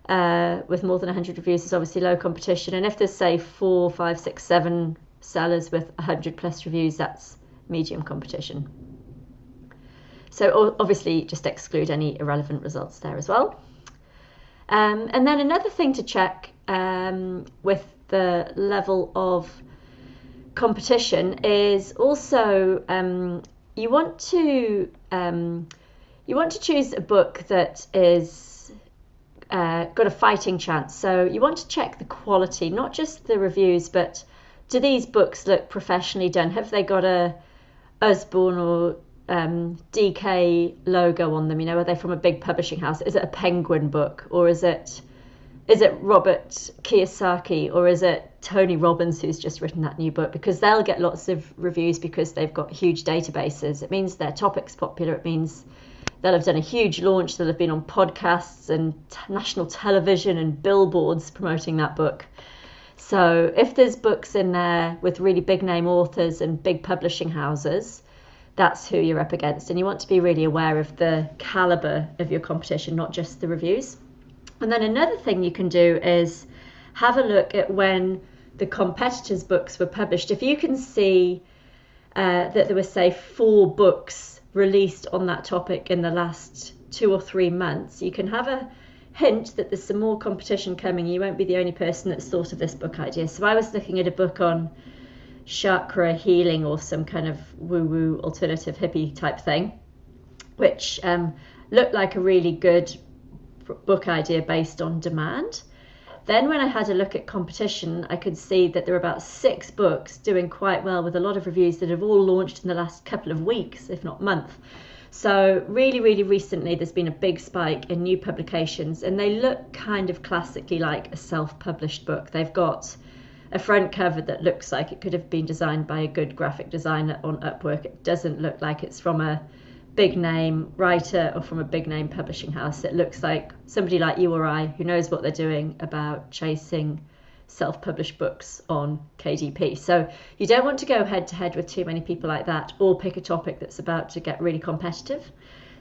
with more than 100 reviews is obviously low competition. And if there's, say, 4, 5, 6, 7 sellers with 100 plus reviews, that's medium competition. So obviously just exclude any irrelevant results there as well. And then another thing to check with the level of competition is also you want to choose a book that is got a fighting chance. So you want to check the quality, not just the reviews, but do these books look professionally done? Have they got a Usborne or DK logo on them? You know, are they from a big publishing house? Is it a Penguin book, or is it Robert Kiyosaki, or is it Tony Robbins who's just written that new book? Because they'll get lots of reviews because they've got huge databases. It means their topic's popular. It means they'll have done a huge launch. They'll have been on podcasts and national television and billboards promoting that book. So if there's books in there with really big name authors and big publishing houses, that's who you're up against. And you want to be really aware of the caliber of your competition, not just the reviews. And then another thing you can do is have a look at when the competitors' books were published. If you can see that there were, say, 4 books released on that topic in the last 2 or 3 months, you can have a hint that there's some more competition coming. You won't be the only person that's thought of this book idea. So I was looking at a book on chakra healing or some kind of woo-woo alternative hippie type thing, which looked like a really good book idea based on demand. Then when I had a look at competition, I could see that there were about 6 books doing quite well with a lot of reviews that have all launched in the last couple of weeks, if not month. So really, really recently, there's been a big spike in new publications, and they look kind of classically like a self-published book. They've got a front cover that looks like it could have been designed by a good graphic designer on Upwork. It doesn't look like it's from a big name writer or from a big name publishing house. It looks like somebody like you or I who knows what they're doing about chasing self-published books on KDP. So you don't want to go head to head with too many people like that, or pick a topic that's about to get really competitive.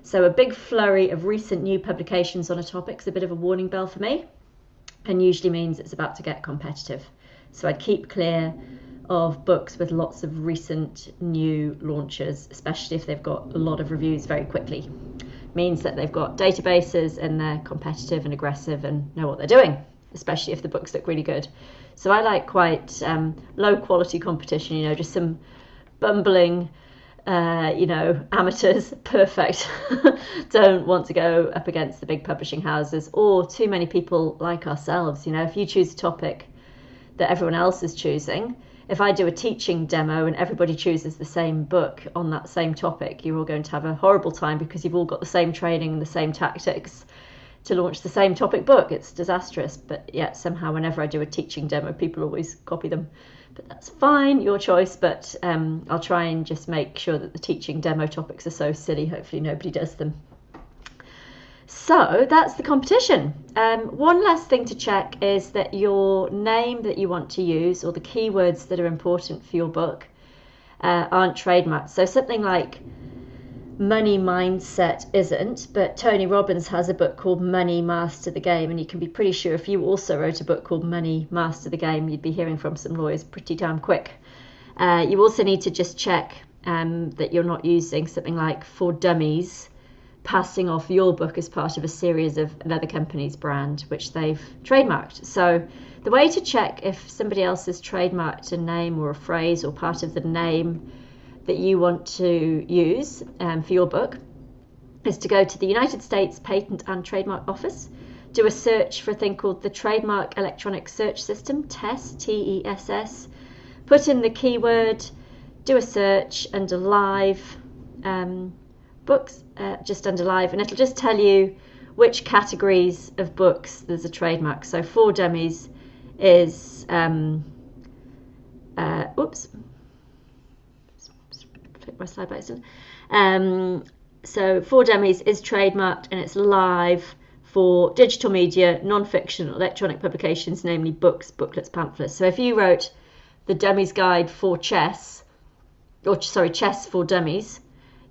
So a big flurry of recent new publications on a topic is a bit of a warning bell for me, and usually means it's about to get competitive. So I'd keep clear of books with lots of recent new launches, especially if they've got a lot of reviews very quickly. Means that they've got databases and they're competitive and aggressive and know what they're doing, especially if the books look really good. So I like quite low quality competition, you know, just some bumbling, amateurs. Perfect. Don't want to go up against the big publishing houses or too many people like ourselves. You know, if you choose a topic that everyone else is choosing, if I do a teaching demo and everybody chooses the same book on that same topic, you're all going to have a horrible time because you've all got the same training and the same tactics to launch the same topic book. It's disastrous. But yet somehow whenever I do a teaching demo, people always copy them. But that's fine, your choice. But I'll try and just make sure that the teaching demo topics are so silly, hopefully nobody does them. So that's the competition. One last thing to check is that your name that you want to use, or the keywords that are important for your book, aren't trademarked. So something like money mindset isn't, but Tony Robbins has a book called Money Master the Game, and you can be pretty sure if you also wrote a book called Money Master the Game, you'd be hearing from some lawyers pretty damn quick. You also need to just check that you're not using something like For Dummies, passing off your book as part of a series of another company's brand, which they've trademarked. So the way to check if somebody else has trademarked a name or a phrase or part of the name that you want to use for your book is to go to the United States Patent and Trademark Office, do a search for a thing called the Trademark Electronic Search System, TESS, T-E-S-S, put in the keyword, do a search under live, books, just under live, and it'll just tell you which categories of books there's a trademark. So For Dummies is click my slide by accident. So For Dummies is trademarked and it's live for digital media, non-fiction, electronic publications, namely books, booklets, pamphlets. So if you wrote the Dummies Guide for Chess, or sorry, Chess for Dummies,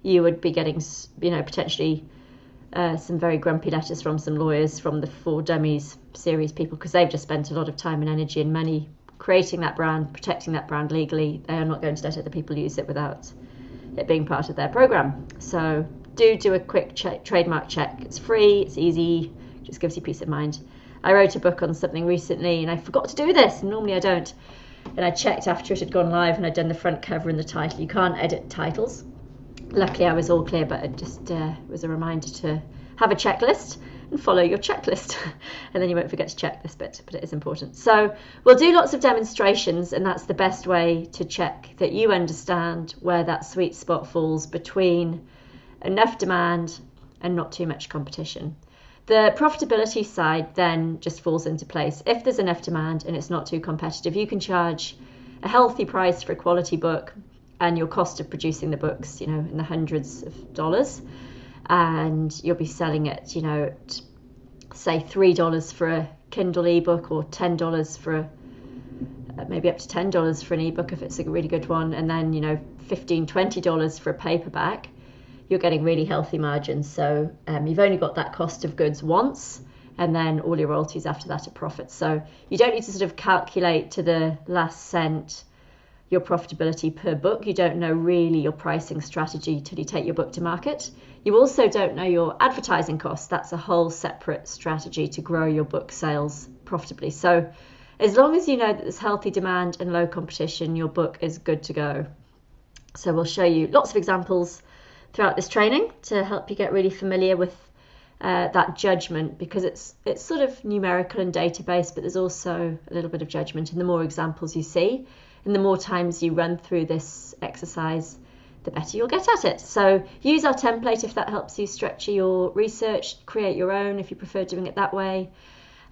you would be getting, potentially some very grumpy letters from some lawyers from the For Dummies series people, because they've just spent a lot of time and energy and money creating that brand, protecting that brand legally. They are not going to let other people use it without it being part of their program. So do a quick trademark check. It's free, it's easy, just gives you peace of mind. I wrote a book on something recently and I forgot to do this, and normally I don't. And I checked after it had gone live and I'd done the front cover and the title. You can't edit titles. Luckily I was all clear, but it just was a reminder to have a checklist. and follow your checklist. And then you won't forget to check this bit, but it is important. So we'll do lots of demonstrations, and that's the best way to check that you understand where that sweet spot falls between enough demand and not too much competition. The profitability side then just falls into place. If there's enough demand and it's not too competitive, you can charge a healthy price for a quality book, and your cost of producing the books, in the hundreds of dollars, and you'll be selling it, at, say $3 for a Kindle ebook, or $10 for maybe up to $10 for an ebook if it's a really good one, and then $15-20 for a paperback. You're getting really healthy margins. So you've only got that cost of goods once, and then all your royalties after that are profits. So you don't need to sort of calculate to the last cent your profitability per book. You don't know really your pricing strategy till you take your book to market. You also don't know your advertising costs. That's a whole separate strategy to grow your book sales profitably. So as long as you know that there's healthy demand and low competition, your book is good to go. So we'll show you lots of examples throughout this training to help you get really familiar with that judgment, because it's sort of numerical and database, but there's also a little bit of judgment. And the more examples you see and the more times you run through this exercise, the better you'll get at it. So use our template if that helps you structure your research, create your own if you prefer doing it that way.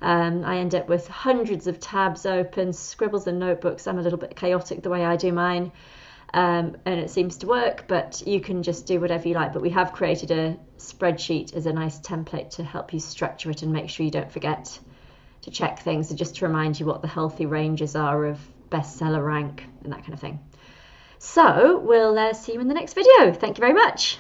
I end up with hundreds of tabs open, scribbles and notebooks. I'm a little bit chaotic the way I do mine, and it seems to work, but you can just do whatever you like. But we have created a spreadsheet as a nice template to help you structure it and make sure you don't forget to check things, and just to remind you what the healthy ranges are of bestseller rank and that kind of thing. So we'll see you in the next video. Thank you very much.